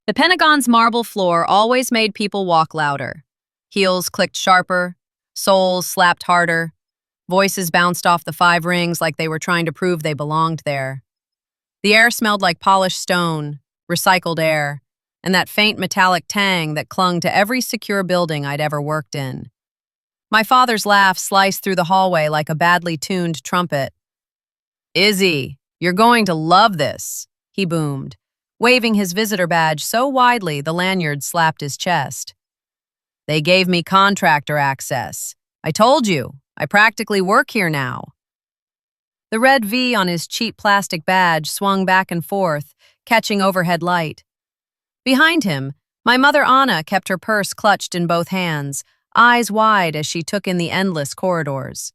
The Pentagon's marble floor always made people walk louder. Heels clicked sharper, soles slapped harder, voices bounced off the five rings like they were trying to prove they belonged there. The air smelled like polished stone, recycled air, and that faint metallic tang that clung to every secure building I'd ever worked in. My father's laugh sliced through the hallway like a badly tuned trumpet. "Izzy, you're going to love this," he boomed, waving his visitor badge so widely the lanyard slapped his chest. "They gave me contractor access. I told you, I practically work here now." The red V on his cheap plastic badge swung back and forth, catching overhead light. Behind him, my mother Anna kept her purse clutched in both hands, eyes wide as she took in the endless corridors.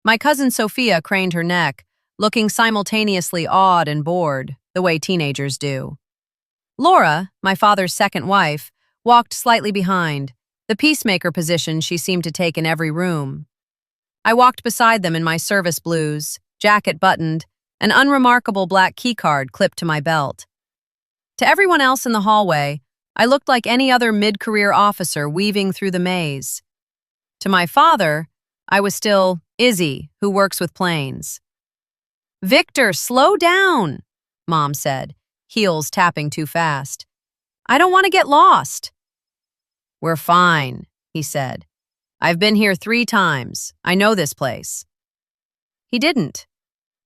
My cousin Sophia craned her neck, looking simultaneously awed and bored, the way teenagers do. Laura, my father's second wife, walked slightly behind, the peacemaker position she seemed to take in every room. I walked beside them in my service blues, jacket buttoned, an unremarkable black keycard clipped to my belt. To everyone else in the hallway, I looked like any other mid-career officer weaving through the maze. To my father, I was still Izzy, who works with planes. "Victor, slow down," Mom said, heels tapping too fast. "I don't want to get lost." "We're fine," he said. "I've been here 3 times. I know this place." He didn't.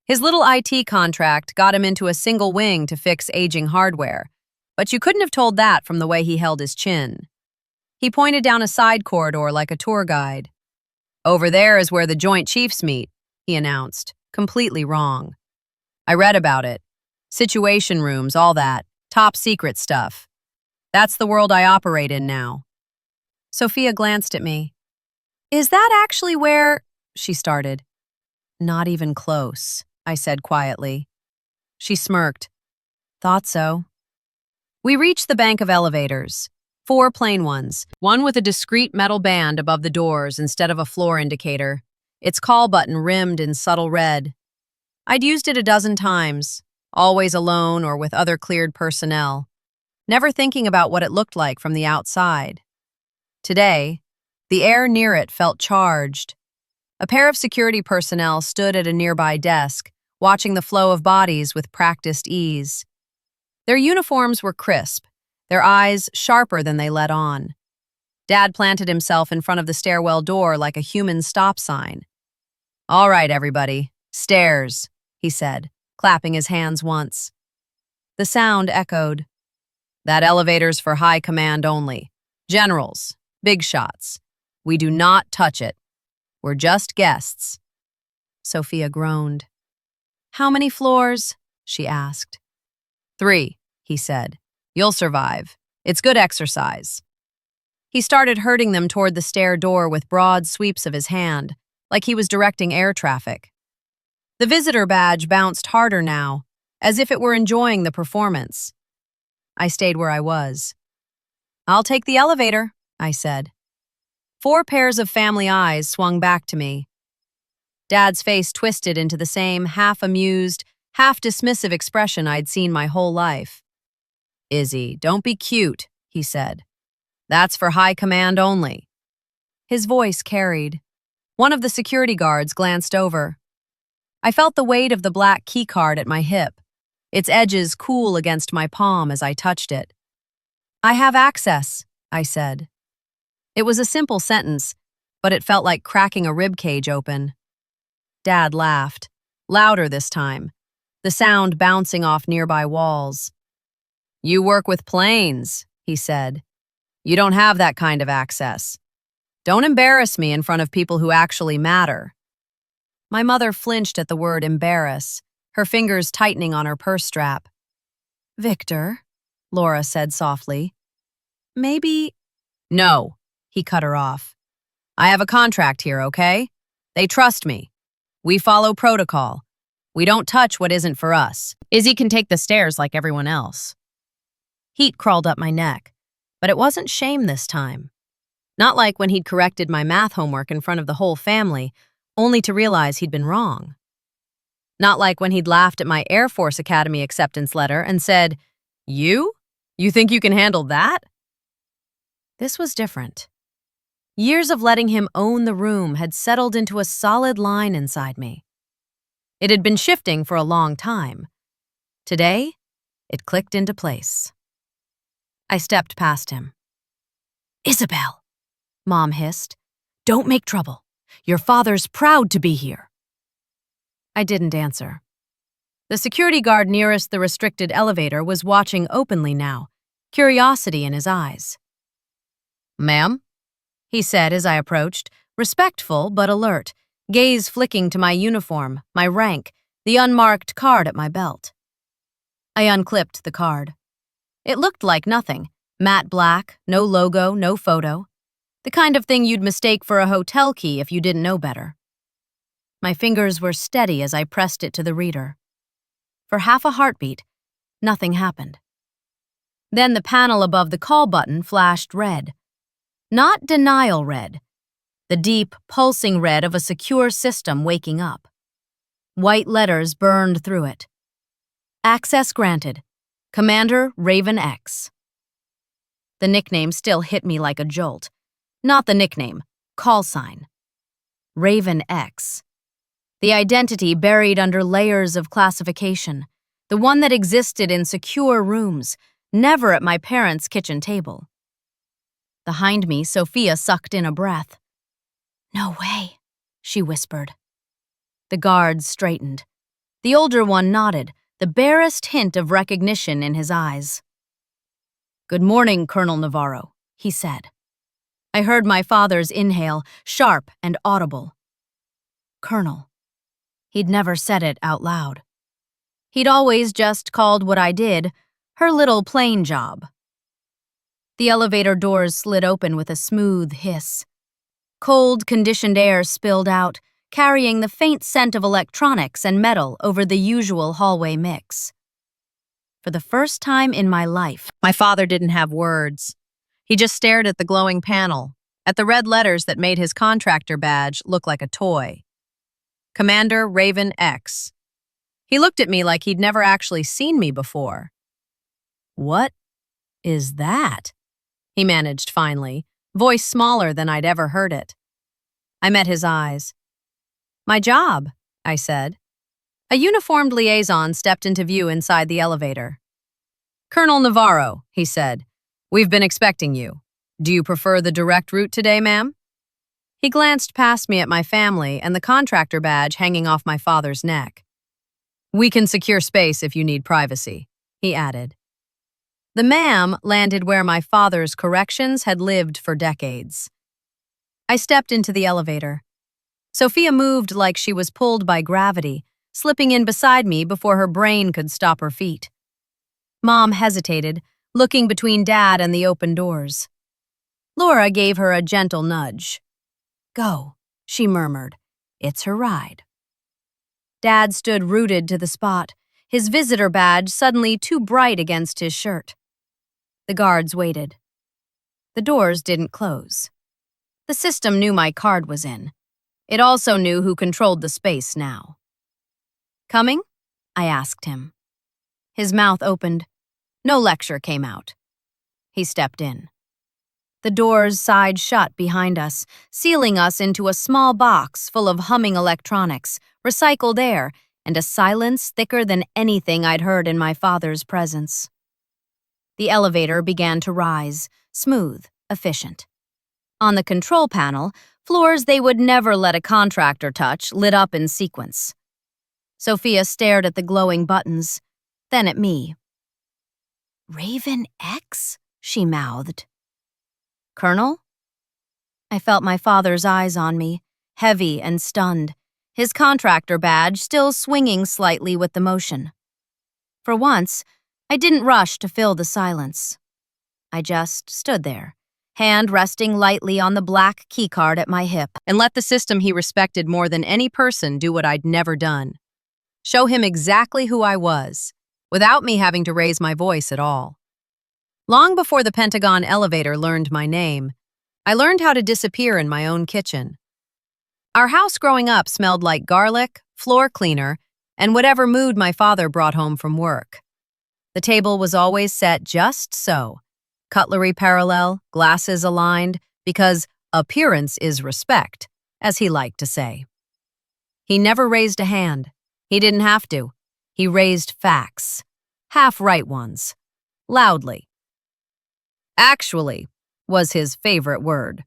His little IT contract got him into a single wing to fix aging hardware, but you couldn't have told that from the way he held his chin. He pointed down a side corridor like a tour guide. "Over there is where the Joint Chiefs meet," he announced, completely wrong. "I read about it. Situation rooms, all that. Top secret stuff. That's the world I operate in now." Sophia glanced at me. "Is that actually where—" she started. "Not even close," I said quietly. She smirked. "Thought so." We reached the bank of elevators. 4 plain ones, one with a discreet metal band above the doors instead of a floor indicator, its call button rimmed in subtle red. I'd used it a dozen times, always alone or with other cleared personnel, never thinking about what it looked like from the outside. Today, the air near it felt charged. A pair of security personnel stood at a nearby desk, watching the flow of bodies with practiced ease. Their uniforms were crisp, their eyes sharper than they let on. Dad planted himself in front of the stairwell door like a human stop sign. "All right, everybody, stairs," he said, clapping his hands once. The sound echoed. "That elevator's for high command only. Generals, big shots. We do not touch it. We're just guests." Sophia groaned. "How many floors?" she asked. 3, he said. "You'll survive. It's good exercise." He started herding them toward the stair door with broad sweeps of his hand, like he was directing air traffic. The visitor badge bounced harder now, as if it were enjoying the performance. I stayed where I was. "I'll take the elevator," I said. 4 pairs of family eyes swung back to me. Dad's face twisted into the same half-amused, half-dismissive expression I'd seen my whole life. "Izzy, don't be cute," he said. "That's for high command only." His voice carried. One of the security guards glanced over. I felt the weight of the black keycard at my hip, its edges cool against my palm as I touched it. "I have access," I said. It was a simple sentence, but it felt like cracking a ribcage open. Dad laughed, louder this time, the sound bouncing off nearby walls. "You work with planes," he said. "You don't have that kind of access. Don't embarrass me in front of people who actually matter." My mother flinched at the word embarrass, her fingers tightening on her purse strap. "Victor," Laura said softly. "Maybe—" "No," he cut her off. "I have a contract here, okay? They trust me. We follow protocol. We don't touch what isn't for us. Izzy can take the stairs like everyone else." Heat crawled up my neck, but it wasn't shame this time. Not like when he'd corrected my math homework in front of the whole family, only to realize he'd been wrong. Not like when he'd laughed at my Air Force Academy acceptance letter and said, "You? You think you can handle that? This was different. Years of letting him own the room had settled into a solid line inside me. It had been shifting for a long time. Today, it clicked into place. I stepped past him. "Isabel," Mom hissed, "don't make trouble. Your father's proud to be here." I didn't answer. The security guard nearest the restricted elevator was watching openly now, curiosity in his eyes. "Ma'am?" he said as I approached, respectful but alert, gaze flicking to my uniform, my rank, the unmarked card at my belt. I unclipped the card. It looked like nothing. Matte black, no logo, no photo. The kind of thing you'd mistake for a hotel key if you didn't know better. My fingers were steady as I pressed it to the reader. For half a heartbeat, nothing happened. Then the panel above the call button flashed red. Not denial red, the deep, pulsing red of a secure system waking up. White letters burned through it. Access granted. Commander Raven X. The nickname still hit me like a jolt. Not the nickname, call sign. Raven X. The identity buried under layers of classification, the one that existed in secure rooms, never at my parents' kitchen table. Behind me, Sophia sucked in a breath. "No way," she whispered. The guards straightened. The older one nodded, the barest hint of recognition in his eyes. "Good morning, Colonel Navarro," he said. I heard my father's inhale, sharp and audible. Colonel. He'd never said it out loud. He'd always just called what I did her little plane job. The elevator doors slid open with a smooth hiss. Cold, conditioned air spilled out, carrying the faint scent of electronics and metal over the usual hallway mix. For the first time in my life, my father didn't have words. He just stared at the glowing panel, at the red letters that made his contractor badge look like a toy. Commander Raven X. He looked at me like he'd never actually seen me before. "What is that?" he managed finally, voice smaller than I'd ever heard it. I met his eyes. "My job," I said. A uniformed liaison stepped into view inside the elevator. "Colonel Navarro," he said, "we've been expecting you. Do you prefer the direct route today, ma'am?" He glanced past me at my family and the contractor badge hanging off my father's neck. "We can secure space if you need privacy," he added. The ma'am landed where my father's corrections had lived for decades. I stepped into the elevator. Sophia moved like she was pulled by gravity, slipping in beside me before her brain could stop her feet. Mom hesitated, looking between Dad and the open doors. Laura gave her a gentle nudge. "Go," she murmured. "It's her ride." Dad stood rooted to the spot, his visitor badge suddenly too bright against his shirt. The guards waited. The doors didn't close. The system knew my card was in. It also knew who controlled the space now. "Coming?" I asked him. His mouth opened. No lecture came out. He stepped in. The doors sighed shut behind us, sealing us into a small box full of humming electronics, recycled air, and a silence thicker than anything I'd heard in my father's presence. The elevator began to rise, smooth, efficient. On the control panel, floors they would never let a contractor touch lit up in sequence. Sophia stared at the glowing buttons, then at me. "Raven X?" she mouthed. "Colonel?" I felt my father's eyes on me, heavy and stunned, his contractor badge still swinging slightly with the motion. For once, I didn't rush to fill the silence. I just stood there, hand resting lightly on the black keycard at my hip, and let the system he respected more than any person do what I'd never done. Show him exactly who I was, without me having to raise my voice at all. Long before the Pentagon elevator learned my name, I learned how to disappear in my own kitchen. Our house growing up smelled like garlic, floor cleaner, and whatever mood my father brought home from work. The table was always set just so. Cutlery parallel, glasses aligned, because appearance is respect, as he liked to say. He never raised a hand. He didn't have to. He raised facts. Half-right ones. Loudly. Actually was his favorite word.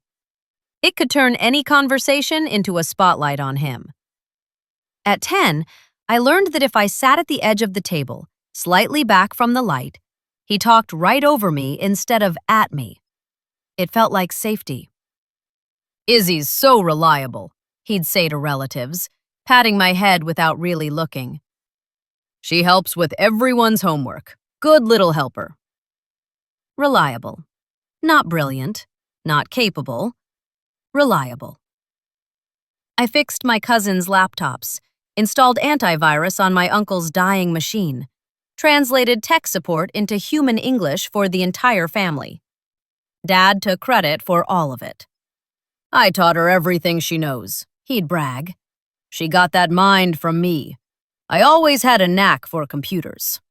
It could turn any conversation into a spotlight on him. At 10, I learned that if I sat at the edge of the table, slightly back from the light, he talked right over me instead of at me. It felt like safety. "Izzy's so reliable," he'd say to relatives, patting my head without really looking. "She helps with everyone's homework. Good little helper." Reliable. Not brilliant. Not capable. Reliable. I fixed my cousin's laptops, installed antivirus on my uncle's dying machine, translated tech support into human English for the entire family. Dad took credit for all of it. "I taught her everything she knows," he'd brag. "She got that mind from me. I always had a knack for computers."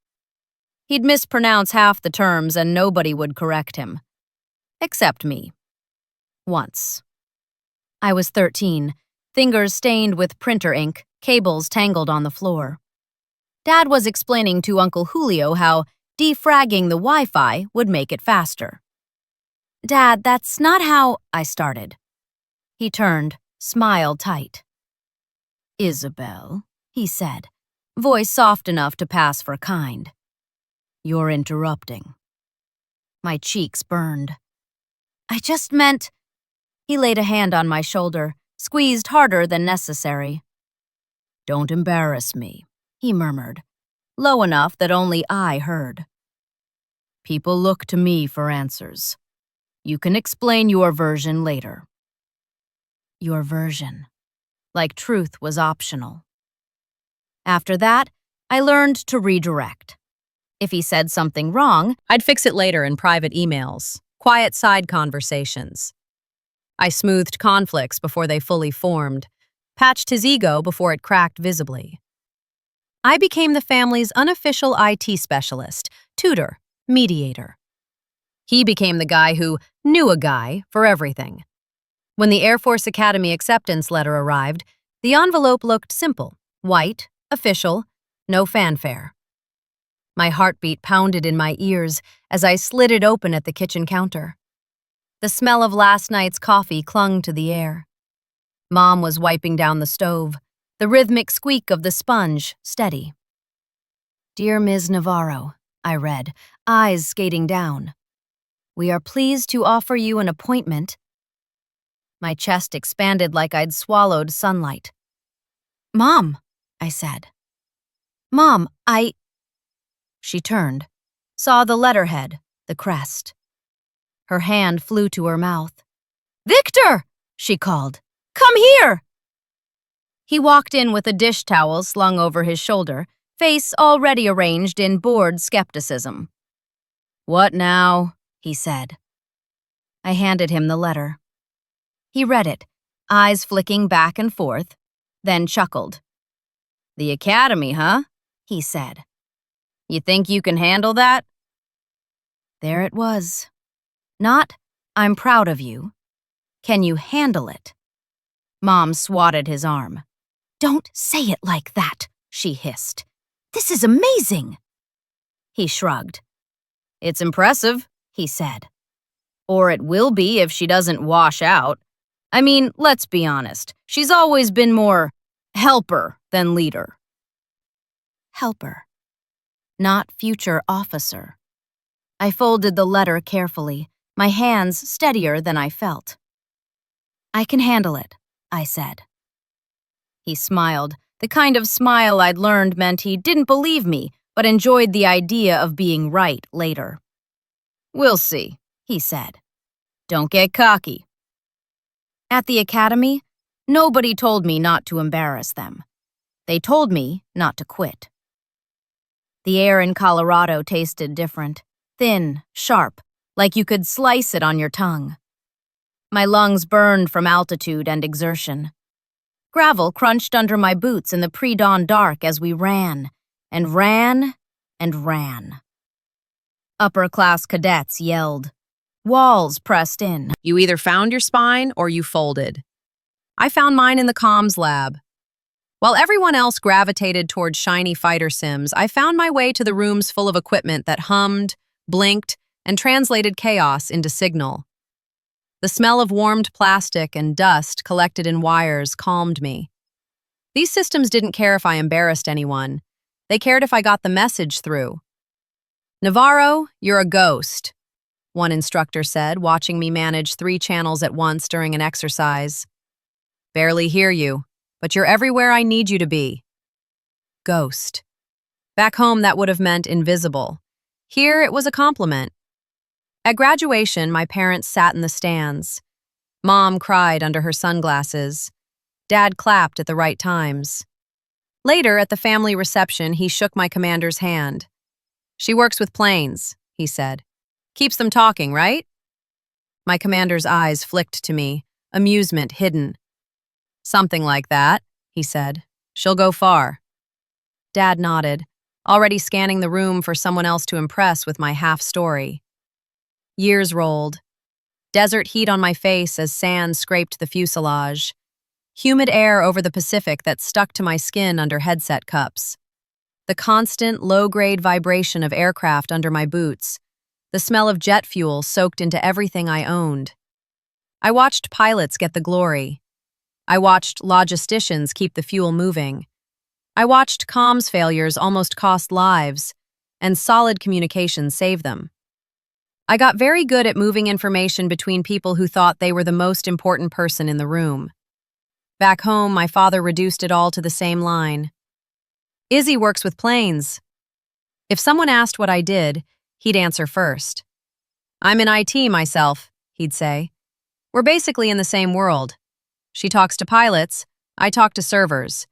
He'd mispronounce half the terms and nobody would correct him. Except me. Once. I was 13, fingers stained with printer ink, cables tangled on the floor. Dad was explaining to Uncle Julio how defragging the Wi-Fi would make it faster. "Dad, that's not how," I started. He turned, smile tight. "Isabel," he said, voice soft enough to pass for kind. "You're interrupting." My cheeks burned. "I just meant—" He laid a hand on my shoulder, squeezed harder than necessary. "Don't embarrass me," he murmured, low enough that only I heard. "People look to me for answers. You can explain your version later." Your version. Like truth was optional. After that, I learned to redirect. If he said something wrong, I'd fix it later in private emails, quiet side conversations. I smoothed conflicts before they fully formed, patched his ego before it cracked visibly. I became the family's unofficial IT specialist, tutor, mediator. He became the guy who knew a guy for everything. When the Air Force Academy acceptance letter arrived, the envelope looked simple, white, official, no fanfare. My heartbeat pounded in my ears as I slid it open at the kitchen counter. The smell of last night's coffee clung to the air. Mom was wiping down the stove, the rhythmic squeak of the sponge steady. "Dear Ms. Navarro," I read, eyes skating down. "We are pleased to offer you an appointment." My chest expanded like I'd swallowed sunlight. "Mom," I said. "Mom, She turned, saw the letterhead, the crest. Her hand flew to her mouth. "Victor!" she called. "Come here!" He walked in with a dish towel slung over his shoulder, face already arranged in bored skepticism. "What now?" he said. I handed him the letter. He read it, eyes flicking back and forth, then chuckled. "The academy, huh?" he said. "You think you can handle that?" There it was. Not, "I'm proud of you." "Can you handle it?" Mom swatted his arm. "Don't say it like that," she hissed. "This is amazing." He shrugged. "It's impressive," he said. "Or it will be if she doesn't wash out. I mean, let's be honest. She's always been more helper than leader." Helper. Not future officer. I folded the letter carefully, my hands steadier than I felt. "I can handle it," I said. He smiled, the kind of smile I'd learned meant he didn't believe me, but enjoyed the idea of being right later. "We'll see," he said. "Don't get cocky." At the academy, nobody told me not to embarrass them. They told me not to quit. The air in Colorado tasted different, thin, sharp, like you could slice it on your tongue. My lungs burned from altitude and exertion. Gravel crunched under my boots in the pre-dawn dark as we ran, and ran, and ran. Upper-class cadets yelled. Walls pressed in. You either found your spine or you folded. I found mine in the comms lab. While everyone else gravitated toward shiny fighter sims, I found my way to the rooms full of equipment that hummed, blinked, and translated chaos into signal. The smell of warmed plastic and dust collected in wires calmed me. These systems didn't care if I embarrassed anyone. They cared if I got the message through. "Navarro, you're a ghost," one instructor said, watching me manage 3 channels at once during an exercise. "Barely hear you, but you're everywhere I need you to be." Ghost. Back home, that would have meant invisible. Here, it was a compliment. At graduation, my parents sat in the stands. Mom cried under her sunglasses. Dad clapped at the right times. Later, at the family reception, he shook my commander's hand. "She works with planes," he said. "Keeps them talking, right?" My commander's eyes flicked to me, amusement hidden. "Something like that," he said. "She'll go far." Dad nodded, already scanning the room for someone else to impress with my half-story. Years rolled. Desert heat on my face as sand scraped the fuselage. Humid air over the Pacific that stuck to my skin under headset cups. The constant, low-grade vibration of aircraft under my boots. The smell of jet fuel soaked into everything I owned. I watched pilots get the glory. I watched logisticians keep the fuel moving. I watched comms failures almost cost lives, and solid communication save them. I got very good at moving information between people who thought they were the most important person in the room. Back home, my father reduced it all to the same line. "Izzy works with planes." If someone asked what I did, he'd answer first. "I'm in IT myself," he'd say. "We're basically in the same world. She talks to pilots, I talk to servers.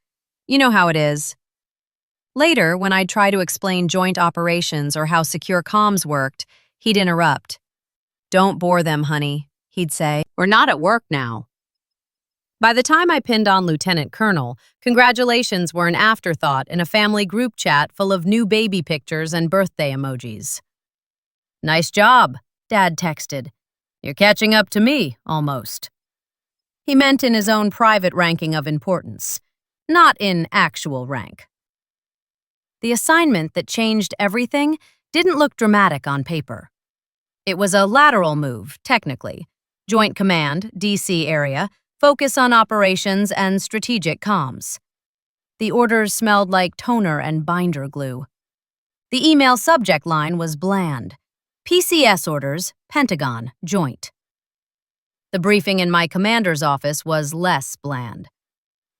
You know how it is." Later, when I'd try to explain joint operations or how secure comms worked, he'd interrupt. "Don't bore them, honey," he'd say. "We're not at work now." By the time I pinned on Lieutenant Colonel, congratulations were an afterthought in a family group chat full of new baby pictures and birthday emojis. "Nice job," Dad texted. "You're catching up to me, almost." He meant in his own private ranking of importance, not in actual rank. The assignment that changed everything didn't look dramatic on paper. It was a lateral move, technically. Joint Command, DC area, focus on operations and strategic comms. The orders smelled like toner and binder glue. The email subject line was bland. PCS orders, Pentagon, joint. The briefing in my commander's office was less bland.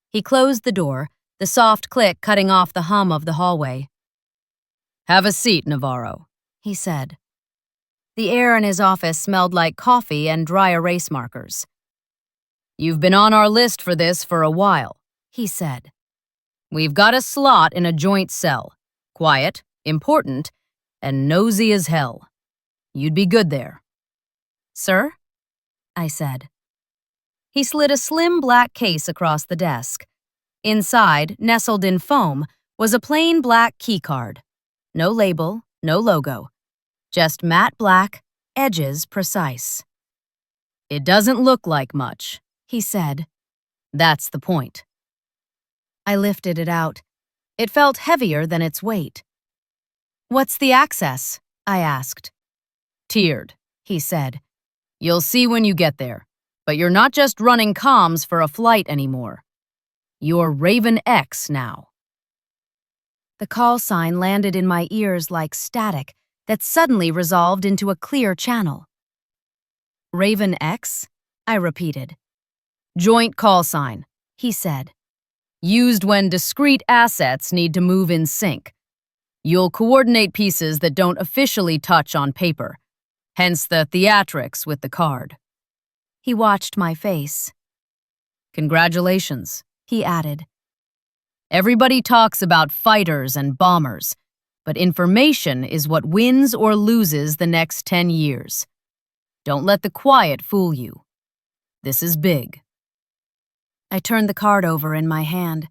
He closed the door, the soft click cutting off the hum of the hallway. "Have a seat, Navarro," he said. The air in his office smelled like coffee and dry erase markers. "You've been on our list for this for a while," he said. "We've got a slot in a joint cell. Quiet, important, and nosy as hell. You'd be good there." "Sir?" I said. He slid a slim black case across the desk. Inside, nestled in foam, was a plain black keycard. No label, no logo. Just matte black, edges precise. "It doesn't look like much," he said. "That's the point." I lifted it out. It felt heavier than its weight. "What's the access?" I asked. "Tiered," he said. "You'll see when you get there. But you're not just running comms for a flight anymore. You're Raven X now." The call sign landed in my ears like static that suddenly resolved into a clear channel. "Raven X?" I repeated. "Joint call sign," he said. "Used when discrete assets need to move in sync. You'll coordinate pieces that don't officially touch on paper, hence the theatrics with the card." He watched my face. "Congratulations," he added. "Everybody talks about fighters and bombers, but information is what wins or loses the next 10 years. Don't let the quiet fool you. This is big." I turned the card over in my hand.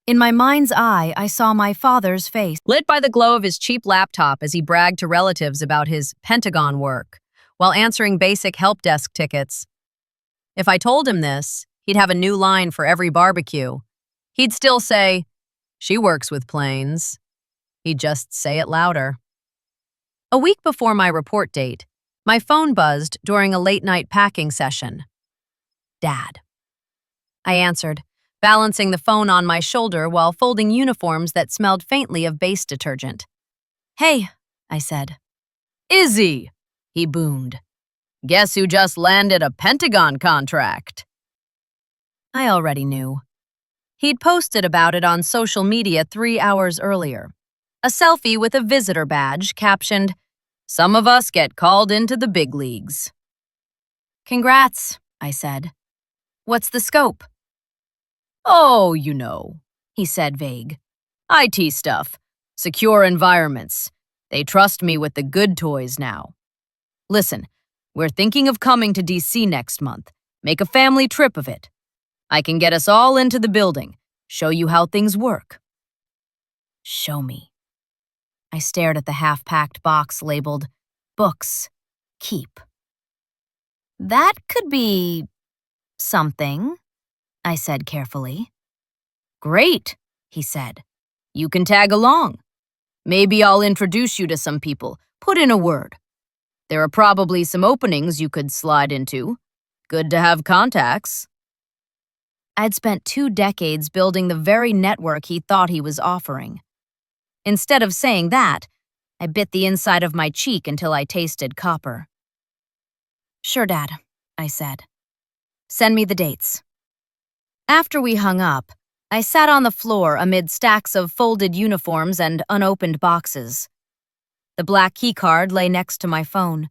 In my mind's eye, I saw my father's face. lit by the glow of his cheap laptop as he bragged to relatives about his Pentagon work, while answering basic help desk tickets. If I told him this, he'd have a new line for every barbecue. He'd still say, "She works with planes." He'd just say it louder. A week before my report date, my phone buzzed during a late-night packing session. Dad. I answered, balancing the phone on my shoulder while folding uniforms that smelled faintly of base detergent. Hey, I said. Izzy, he boomed. Guess who just landed a Pentagon contract? I already knew. He'd posted about it on social media 3 hours earlier. A selfie with a visitor badge captioned, "Some of us get called into the big leagues." Congrats, I said. What's the scope? Oh, He said vague. IT stuff. Secure environments. They trust me with the good toys now. Listen, we're thinking of coming to DC next month. Make a family trip of it. I can get us all into the building, show you how things work. Show me. I stared at the half-packed box labeled, Books, Keep. That could be something, I said carefully. Great, he said. You can tag along. Maybe I'll introduce you to some people. Put in a word. There are probably some openings you could slide into. Good to have contacts. I'd spent 2 decades building the very network he thought he was offering. Instead of saying that, I bit the inside of my cheek until I tasted copper. Sure, Dad, I said. Send me the dates. After we hung up, I sat on the floor amid stacks of folded uniforms and unopened boxes. The black keycard lay next to my phone,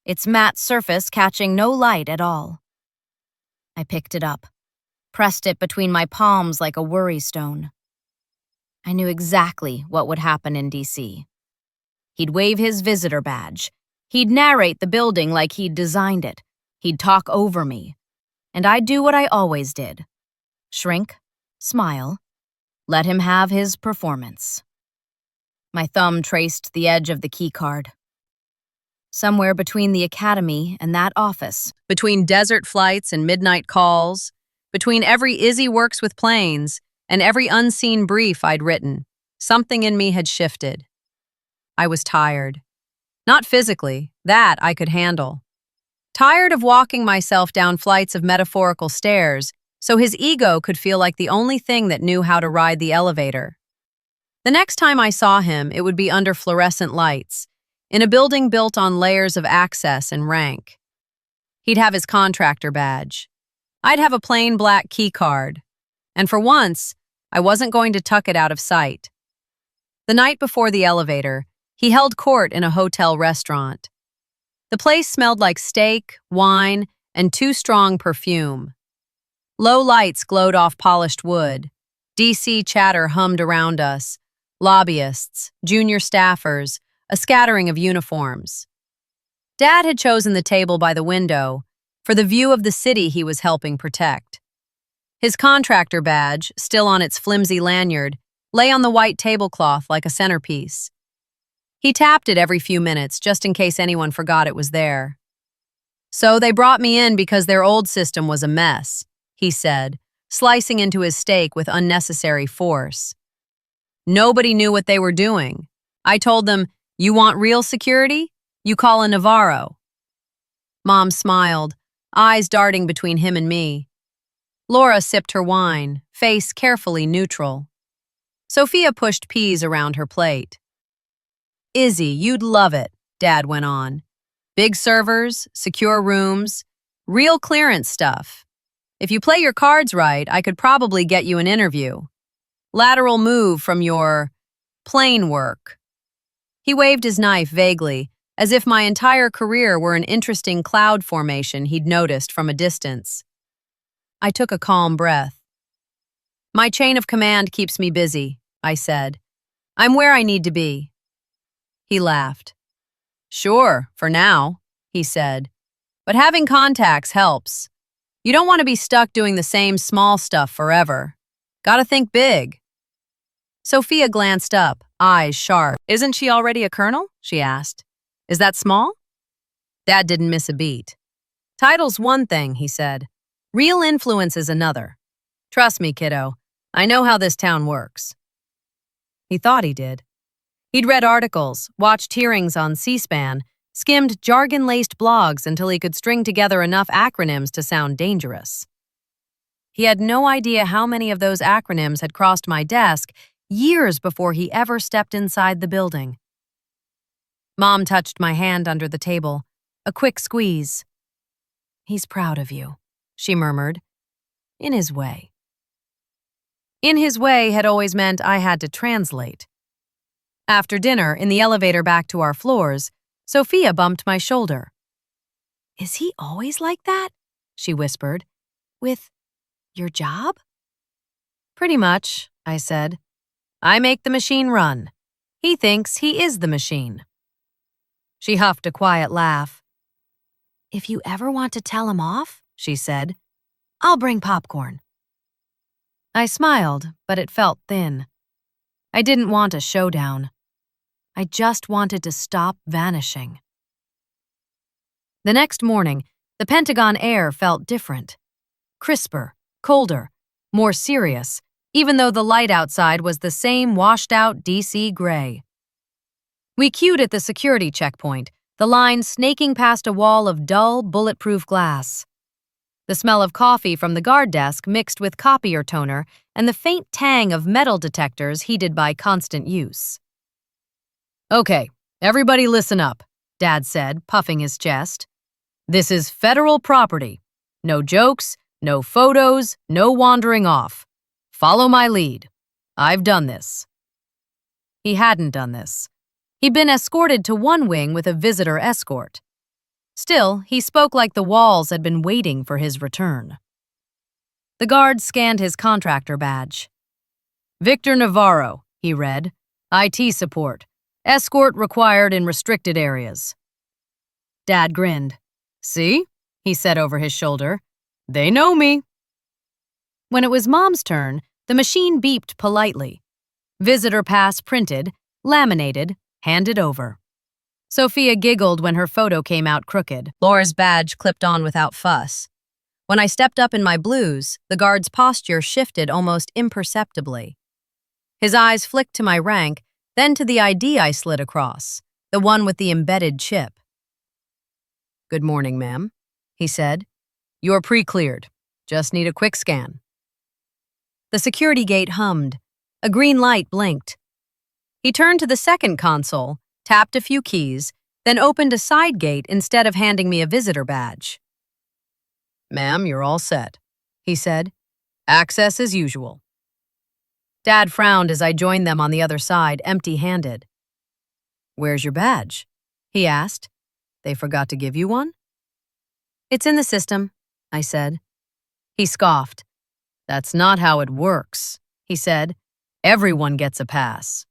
its matte surface catching no light at all. I picked it up, pressed it between my palms like a worry stone. I knew exactly what would happen in DC. He'd wave his visitor badge. He'd narrate the building like he'd designed it. He'd talk over me. And I'd do what I always did. Shrink, smile, let him have his performance. My thumb traced the edge of the keycard. Somewhere between the academy and that office. Between desert flights and midnight calls. Between every Izzy works with planes and every unseen brief I'd written, something in me had shifted. I was tired. Not physically, that I could handle. Tired of walking myself down flights of metaphorical stairs so his ego could feel like the only thing that knew how to ride the elevator. The next time I saw him, it would be under fluorescent lights, in a building built on layers of access and rank. He'd have his contractor badge. I'd have a plain black key card. And for once, I wasn't going to tuck it out of sight. The night before the elevator, he held court in a hotel restaurant. The place smelled like steak, wine, and too strong perfume. Low lights glowed off polished wood. DC chatter hummed around us. Lobbyists, junior staffers, a scattering of uniforms. Dad had chosen the table by the window for the view of the city he was helping protect. His contractor badge, still on its flimsy lanyard, lay on the white tablecloth like a centerpiece. He tapped it every few minutes just in case anyone forgot it was there. "So they brought me in because their old system was a mess," he said, slicing into his steak with unnecessary force. "Nobody knew what they were doing. I told them, 'You want real security? You call a Navarro.'" Mom smiled, eyes darting between him and me. Laura sipped her wine, face carefully neutral. Sophia pushed peas around her plate. "Izzy, you'd love it," Dad went on. "Big servers, secure rooms, real clearance stuff. If you play your cards right, I could probably get you an interview. Lateral move from your plane work." He waved his knife vaguely, as if my entire career were an interesting cloud formation he'd noticed from a distance. I took a calm breath. "My chain of command keeps me busy," I said. "I'm where I need to be." He laughed. "Sure, for now," he said. "But having contacts helps. You don't want to be stuck doing the same small stuff forever. Gotta think big. Sophia glanced up, eyes sharp. "Isn't she already a colonel?" she asked. "Is that small?" Dad didn't miss a beat. "Title's one thing," he said. "Real influence is another. Trust me, kiddo. I know how this town works." He thought he did. He'd read articles, watched hearings on C-SPAN, skimmed jargon-laced blogs until he could string together enough acronyms to sound dangerous. He had no idea how many of those acronyms had crossed my desk years before he ever stepped inside the building. Mom touched my hand under the table, a quick squeeze. "He's proud of you," she murmured, "in his way." In his way had always meant I had to translate. After dinner, in the elevator back to our floors, Sophia bumped my shoulder. "Is he always like that?" she whispered. "With your job?" "Pretty much," I said. "I make the machine run. He thinks he is the machine." She huffed a quiet laugh. "If you ever want to tell him off," she said, "I'll bring popcorn." I smiled, but it felt thin. I didn't want a showdown. I just wanted to stop vanishing. The next morning, the Pentagon air felt different. Crisper, colder, more serious, even though the light outside was the same washed-out DC gray. We queued at the security checkpoint, the line snaking past a wall of dull, bulletproof glass. The smell of coffee from the guard desk mixed with copier toner and the faint tang of metal detectors heated by constant use. "Okay, everybody listen up," Dad said, puffing his chest. "This is federal property. No jokes, no photos, no wandering off. Follow my lead. I've done this." He hadn't done this. He'd been escorted to one wing with a visitor escort. Still, he spoke like the walls had been waiting for his return. The guard scanned his contractor badge. "Victor Navarro," he read. "IT support. Escort required in restricted areas." Dad grinned. "See?" he said over his shoulder. "They know me." When it was Mom's turn, the machine beeped politely. Visitor pass printed, laminated, handed over. Sophia giggled when her photo came out crooked. Laura's badge clipped on without fuss. When I stepped up in my blues, the guard's posture shifted almost imperceptibly. His eyes flicked to my rank, then to the ID I slid across, the one with the embedded chip. "Good morning, ma'am," he said. "You're pre-cleared. Just need a quick scan." The security gate hummed. A green light blinked. He turned to the second console, tapped a few keys, then opened a side gate instead of handing me a visitor badge. "Ma'am, you're all set," he said. "Access as usual." Dad frowned as I joined them on the other side, empty-handed. "Where's your badge?" he asked. "They forgot to give you one?" "It's in the system," I said. He scoffed. "That's not how it works," he said. "Everyone gets a pass."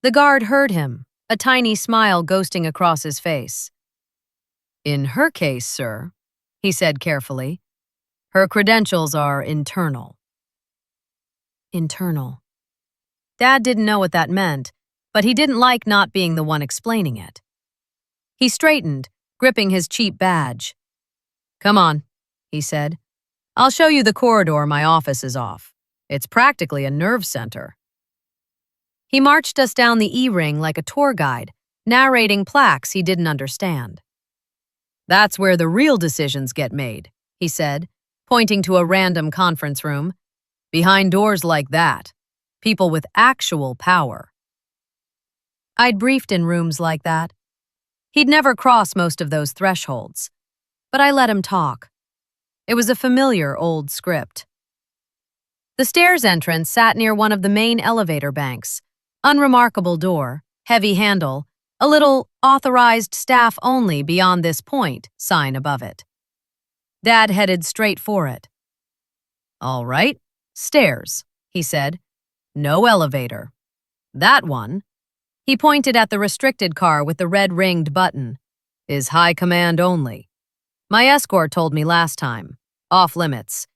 The guard heard him, a tiny smile ghosting across his face. "In her case, sir," he said carefully, "her credentials are internal." Internal. Dad didn't know what that meant, but he didn't like not being the one explaining it. He straightened, gripping his cheap badge. "Come on," he said. "I'll show you the corridor my office is off. It's practically a nerve center." He marched us down the E-ring like a tour guide, narrating plaques he didn't understand. "That's where the real decisions get made," he said, pointing to a random conference room. "Behind doors like that. People with actual power." I'd briefed in rooms like that. He'd never crossed most of those thresholds, but I let him talk. It was a familiar old script. The stairs entrance sat near one of the main elevator banks. Unremarkable door, heavy handle, a little "authorized staff only beyond this point" sign above it. Dad headed straight for it. "All right, stairs," he said. "No elevator. That one," he pointed at the restricted car with the red-ringed button, "is high command only. My escort told me last time. Off limits.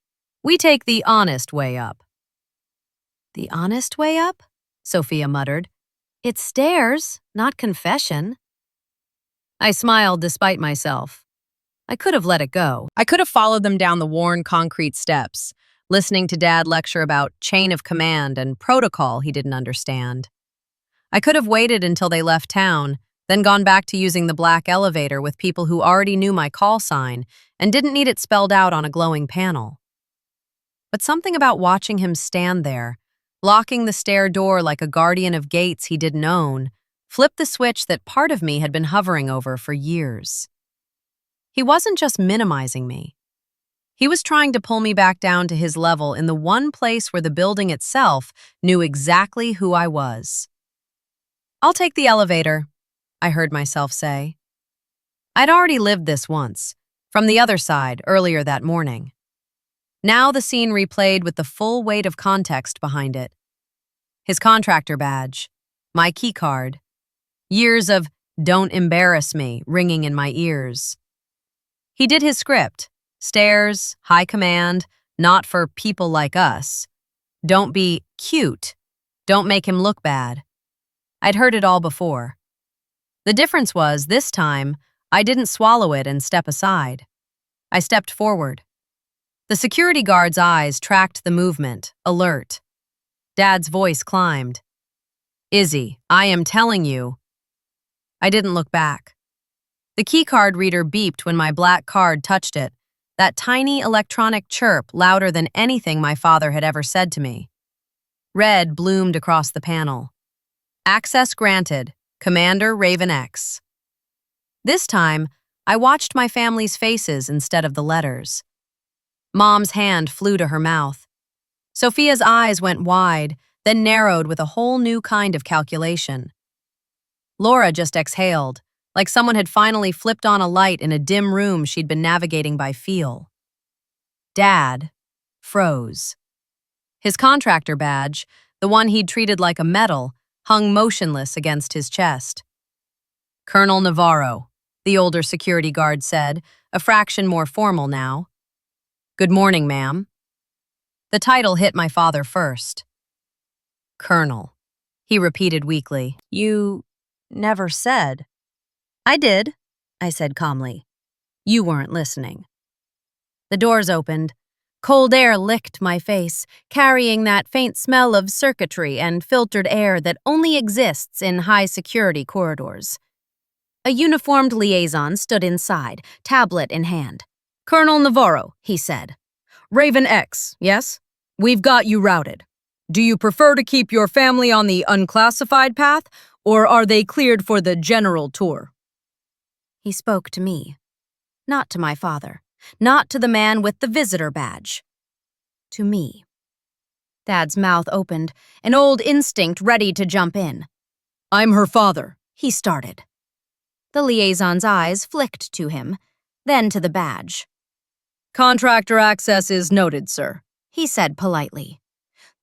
We take the honest way up." The honest way up? Sophia muttered. It's stairs, not confession. I smiled despite myself. I could have let it go. I could have followed them down the worn concrete steps, listening to Dad lecture about chain of command and protocol he didn't understand. I could have waited until they left town, then gone back to using the black elevator with people who already knew my call sign and didn't need it spelled out on a glowing panel. But something about watching him stand there, locking the stair door like a guardian of gates he didn't own, flipped the switch that part of me had been hovering over for years. He wasn't just minimizing me. He was trying to pull me back down to his level in the one place where the building itself knew exactly who I was. "I'll take the elevator," I heard myself say. I'd already lived this once, from the other side, earlier that morning. Now the scene replayed with the full weight of context behind it. His contractor badge, my keycard, years of "don't embarrass me" ringing in my ears. He did his script, stairs, high command, not for people like us. Don't be cute. Don't make him look bad. I'd heard it all before. The difference was, this time, I didn't swallow it and step aside. I stepped forward. The security guard's eyes tracked the movement, alert. Dad's voice climbed. "Izzy, I am telling you." I didn't look back. The keycard reader beeped when my black card touched it, that tiny electronic chirp louder than anything my father had ever said to me. Red bloomed across the panel. "Access granted, Commander Raven X." This time, I watched my family's faces instead of the letters. Mom's hand flew to her mouth. Sophia's eyes went wide, then narrowed with a whole new kind of calculation. Laura just exhaled, like someone had finally flipped on a light in a dim room she'd been navigating by feel. Dad froze. His contractor badge, the one he'd treated like a medal, hung motionless against his chest. "Colonel Navarro," the older security guard said, a fraction more formal now. "Good morning, ma'am." The title hit my father first. "Colonel," he repeated weakly. "You never said." "I did," I said calmly. "You weren't listening." The doors opened. Cold air licked my face, carrying that faint smell of circuitry and filtered air that only exists in high-security corridors. A uniformed liaison stood inside, tablet in hand. "Colonel Navarro," he said. "Raven X, yes? We've got you routed. Do you prefer to keep your family on the unclassified path, or are they cleared for the general tour?" He spoke to me, not to my father, not to the man with the visitor badge. To me. Dad's mouth opened, an old instinct ready to jump in. "I'm her father," he started. The liaison's eyes flicked to him, then to the badge. "Contractor access is noted, sir," he said politely.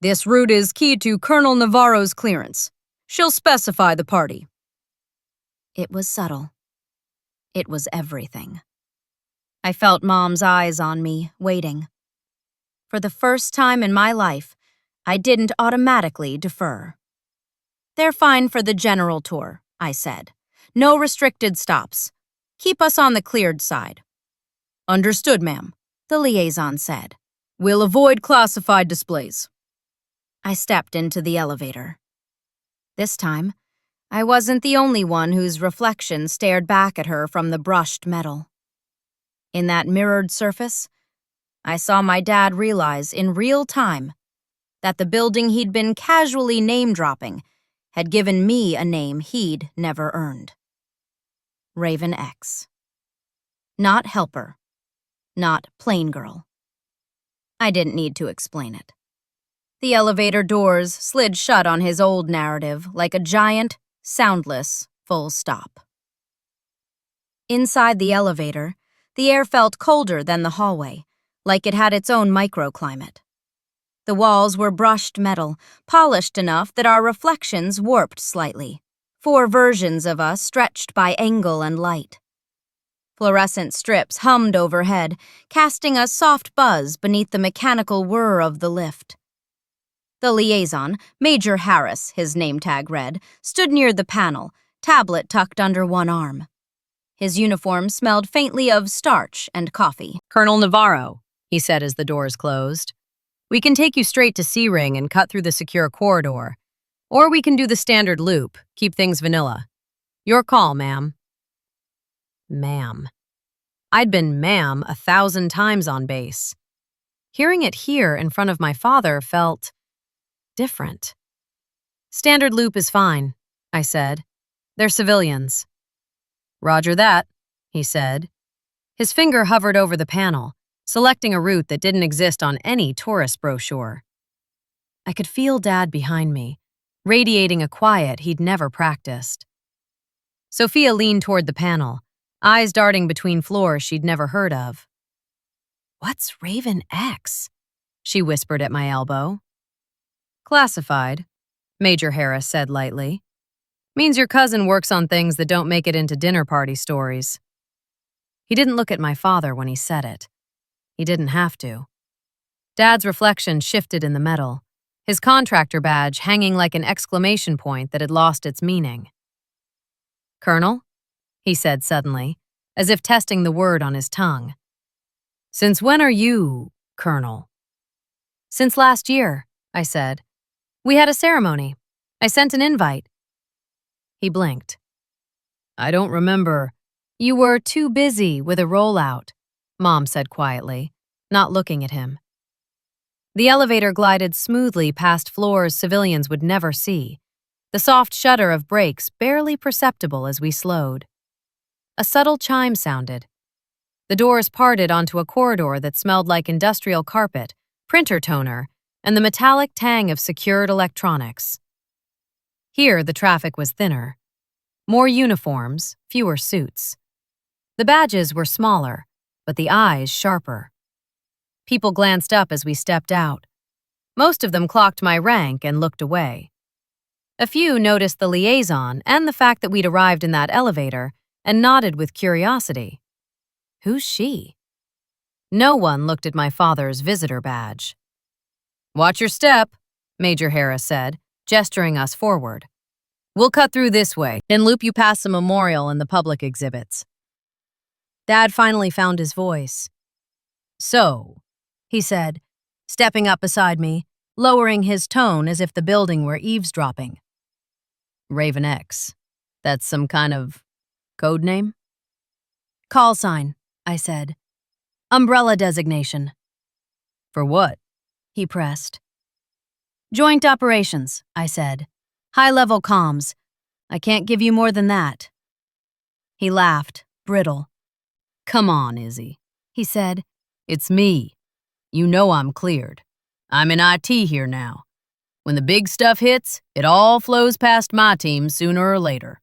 "This route is key to Colonel Navarro's clearance. She'll specify the party." It was subtle. It was everything. I felt Mom's eyes on me, waiting. For the first time in my life, I didn't automatically defer. "They're fine for the general tour," I said. "No restricted stops. Keep us on the cleared side." "Understood, ma'am," the liaison said. "We'll avoid classified displays." I stepped into the elevator. This time, I wasn't the only one whose reflection stared back at her from the brushed metal. In that mirrored surface, I saw my dad realize in real time that the building he'd been casually name-dropping had given me a name he'd never earned. Raven X. Not helper. Not plain girl. I didn't need to explain it. The elevator doors slid shut on his old narrative like a giant, soundless full stop. Inside the elevator, the air felt colder than the hallway, like it had its own microclimate. The walls were brushed metal, polished enough that our reflections warped slightly, 4 versions of us stretched by angle and light. Fluorescent strips hummed overhead, casting a soft buzz beneath the mechanical whir of the lift. The liaison, Major Harris, his name tag read, stood near the panel, tablet tucked under one arm. His uniform smelled faintly of starch and coffee. "Colonel Navarro," he said as the doors closed. "We can take you straight to C-Ring and cut through the secure corridor. Or we can do the standard loop, keep things vanilla. Your call, ma'am." Ma'am. I'd been ma'am 1,000 times on base. Hearing it here in front of my father felt different. "Standard loop is fine," I said. "They're civilians." "Roger that," he said. His finger hovered over the panel, selecting a route that didn't exist on any tourist brochure. I could feel Dad behind me, radiating a quiet he'd never practiced. Sophia leaned toward the panel, eyes darting between floors she'd never heard of. "What's Raven X?" she whispered at my elbow. "Classified," Major Harris said lightly. "Means your cousin works on things that don't make it into dinner party stories." He didn't look at my father when he said it. He didn't have to. Dad's reflection shifted in the metal, his contractor badge hanging like an exclamation point that had lost its meaning. "Colonel?" he said suddenly, as if testing the word on his tongue. "Since when are you, Colonel?" "Since last year," I said. "We had a ceremony. I sent an invite." He blinked. "I don't remember." "You were too busy with a rollout," Mom said quietly, not looking at him. The elevator glided smoothly past floors civilians would never see, the soft shudder of brakes barely perceptible as we slowed. A subtle chime sounded. The doors parted onto a corridor that smelled like industrial carpet, printer toner, and the metallic tang of secured electronics. Here, the traffic was thinner. More uniforms, fewer suits. The badges were smaller, but the eyes sharper. People glanced up as we stepped out. Most of them clocked my rank and looked away. A few noticed the liaison and the fact that we'd arrived in that elevator and nodded with curiosity. Who's she? No one looked at my father's visitor badge. "Watch your step," Major Harris said, gesturing us forward. "We'll cut through this way, then loop you past the memorial and the public exhibits." Dad finally found his voice. "So," he said, stepping up beside me, lowering his tone as if the building were eavesdropping. "Raven X. That's some kind of code name?" "Call sign," I said. "Umbrella designation." "For what?" he pressed. "Joint operations," I said. "High-level comms. I can't give you more than that." He laughed, brittle. "Come on, Izzy," he said. "It's me. You know I'm cleared. I'm in IT here now. When the big stuff hits, it all flows past my team sooner or later."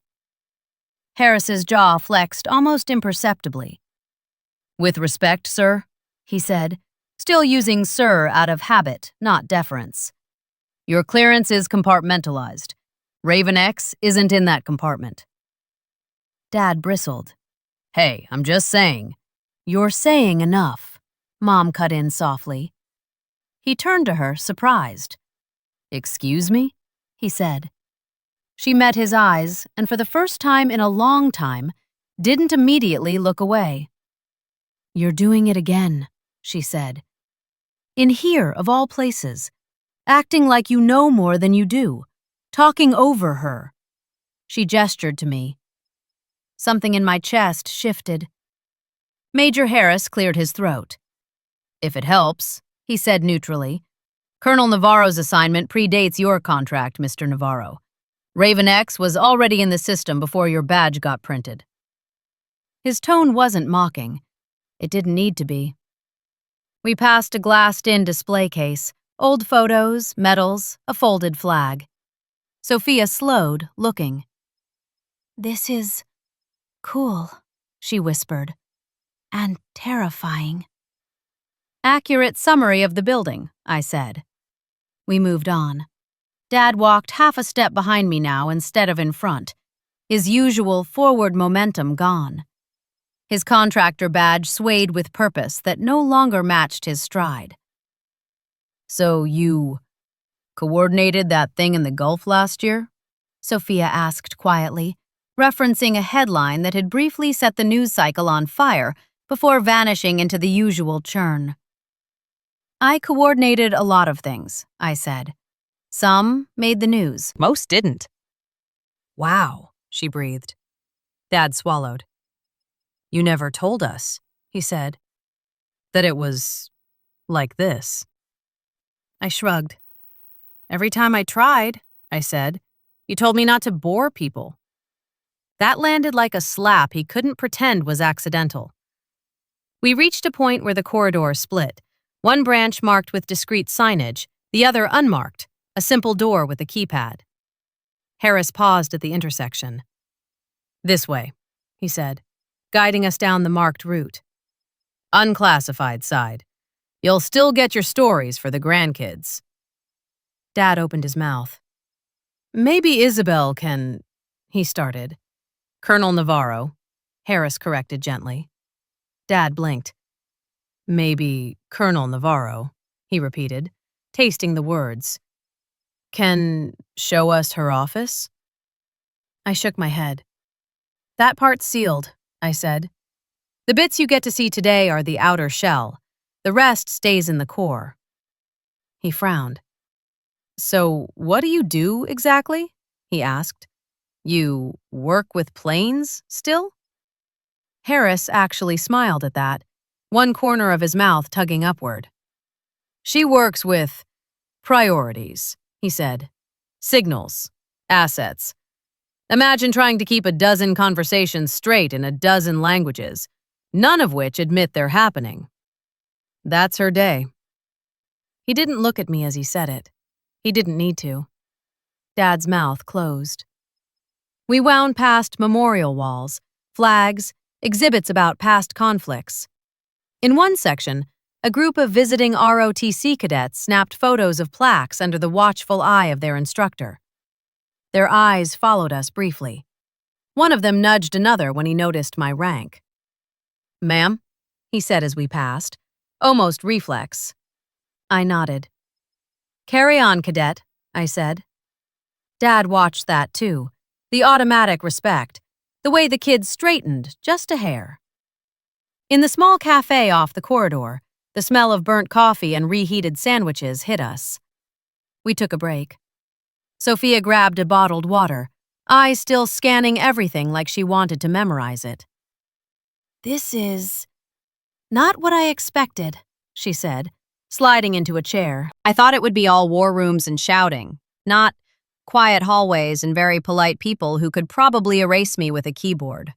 Harris's jaw flexed almost imperceptibly. "With respect, sir," he said, still using sir out of habit, not deference. "Your clearance is compartmentalized. Raven X isn't in that compartment." Dad bristled. "Hey, I'm just saying." "You're saying enough," Mom cut in softly. He turned to her, surprised. "Excuse me?" he said. She met his eyes, and for the first time in a long time, didn't immediately look away. "You're doing it again," she said. "In here, of all places. Acting like you know more than you do. Talking over her." She gestured to me. Something in my chest shifted. Major Harris cleared his throat. "If it helps," he said neutrally. "Colonel Navarro's assignment predates your contract, Mr. Navarro. Raven X was already in the system before your badge got printed." His tone wasn't mocking. It didn't need to be. We passed a glassed-in display case, old photos, medals, a folded flag. Sophia slowed, looking. "This is cool," she whispered. "And terrifying." "Accurate summary of the building," I said. We moved on. Dad walked half a step behind me now instead of in front, his usual forward momentum gone. His contractor badge swayed with purpose that no longer matched his stride. "So you Coordinated that thing in the Gulf last year? Sophia asked quietly, referencing a headline that had briefly set the news cycle on fire before vanishing into the usual churn. I coordinated a lot of things, I said. Some made the news. Most didn't. Wow, she breathed. Dad swallowed. You never told us, he said, that it was like this. I shrugged. Every time I tried, I said, you told me not to bore people. That landed like a slap he couldn't pretend was accidental. We reached a point where the corridor split, one branch marked with discreet signage, the other unmarked, a simple door with a keypad. Harris paused at the intersection. This way, he said, guiding us down the marked route. Unclassified side. You'll still get your stories for the grandkids. Dad opened his mouth. Maybe Isabel can... he started. Colonel Navarro, Harris corrected gently. Dad blinked. Maybe Colonel Navarro, he repeated, tasting the words. Can show us her office? I shook my head. That part's sealed, I said. The bits you get to see today are the outer shell. The rest stays in the core. He frowned. So what do you do exactly? He asked. You work with planes still? Harris actually smiled at that, one corner of his mouth tugging upward. She works with priorities, he said. Signals, assets. Imagine trying to keep a dozen conversations straight in a dozen languages, none of which admit they're happening. That's her day. He didn't look at me as he said it. He didn't need to. Dad's mouth closed. We wound past memorial walls, flags, exhibits about past conflicts. In one section, a group of visiting ROTC cadets snapped photos of plaques under the watchful eye of their instructor. Their eyes followed us briefly. One of them nudged another when he noticed my rank. Ma'am, he said as we passed, almost reflex. I nodded. Carry on, cadet, I said. Dad watched that too, the automatic respect, the way the kids straightened just a hair. In the small cafe off the corridor, the smell of burnt coffee and reheated sandwiches hit us. We took a break. Sophia grabbed a bottled water, eyes still scanning everything like she wanted to memorize it. This is not what I expected, she said, sliding into a chair. I thought it would be all war rooms and shouting, not quiet hallways and very polite people who could probably erase me with a keyboard.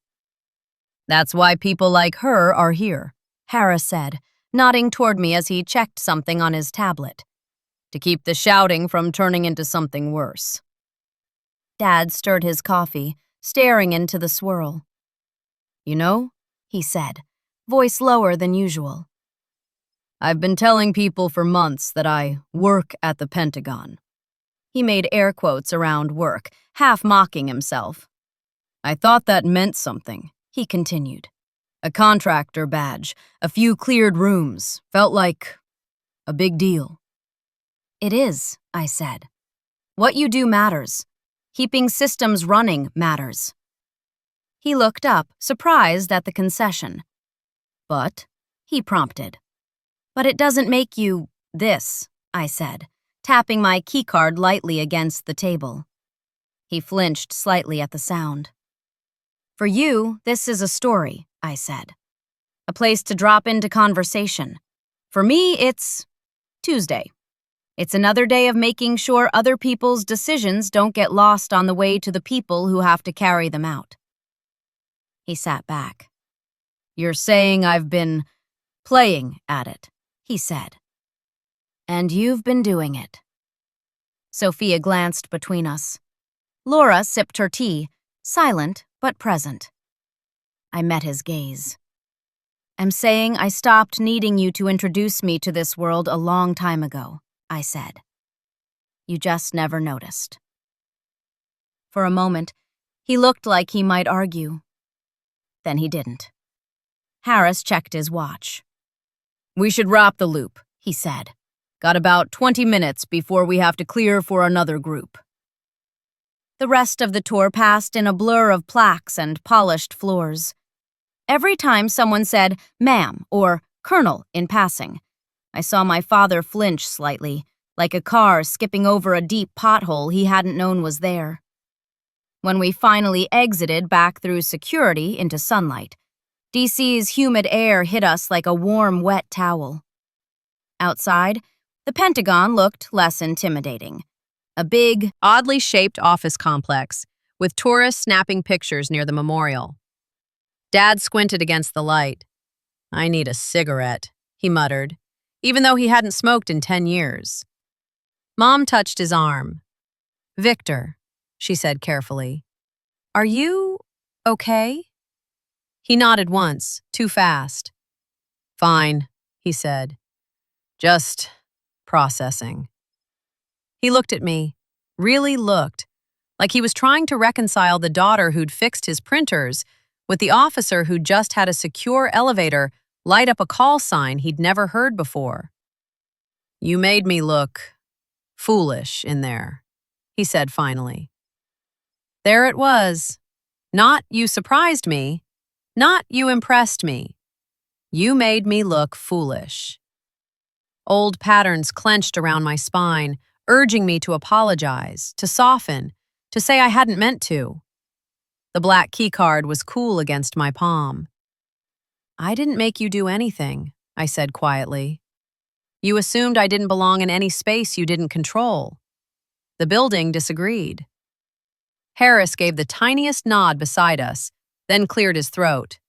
That's why people like her are here, Harris said, nodding toward me as he checked something on his tablet. To keep the shouting from turning into something worse. Dad stirred his coffee, staring into the swirl. You know, he said, voice lower than usual. I've been telling people for months that I work at the Pentagon. He made air quotes around work, half mocking himself. I thought that meant something, he continued. A contractor badge, a few cleared rooms, felt like a big deal. It is, I said. What you do matters. Keeping systems running matters. He looked up, surprised at the concession. But, he prompted. But it doesn't make you this, I said, tapping my keycard lightly against the table. He flinched slightly at the sound. For you, this is a story, I said. A place to drop into conversation. For me, it's Tuesday. It's another day of making sure other people's decisions don't get lost on the way to the people who have to carry them out. He sat back. You're saying I've been playing at it, he said. And you've been doing it. Sophia glanced between us. Laura sipped her tea, silent but present. I met his gaze. I'm saying I stopped needing you to introduce me to this world a long time ago, I said. You just never noticed. For a moment, he looked like he might argue. Then he didn't. Harris checked his watch. We should wrap the loop, he said. Got about 20 minutes before we have to clear for another group. The rest of the tour passed in a blur of plaques and polished floors. Every time someone said, "Ma'am," or "Colonel" in passing, I saw my father flinch slightly, like a car skipping over a deep pothole he hadn't known was there. When we finally exited back through security into sunlight, DC's humid air hit us like a warm, wet towel. Outside, the Pentagon looked less intimidating. A big, Oddly shaped office complex, with tourists snapping pictures near the memorial. Dad squinted against the light. "I need a cigarette," he muttered, even though he hadn't smoked in 10 years. Mom touched his arm. "Victor," she said carefully, "are you okay?" He nodded once, too fast. "Fine," he said. "Just processing." He looked at me, really looked, like he was trying to reconcile the daughter who'd fixed his printers with the officer who'd just had a secure elevator light up a call sign he'd never heard before. "You made me look foolish in there," he said finally. There it was. Not "you surprised me," not "you impressed me." You made me look foolish. Old patterns clenched around my spine, urging me to apologize, to soften, to say I hadn't meant to. The black keycard was cool against my palm. "I didn't make you do anything," I said quietly. "You assumed I didn't belong in any space you didn't control." The building disagreed. Harris gave the tiniest nod beside us, then cleared his throat.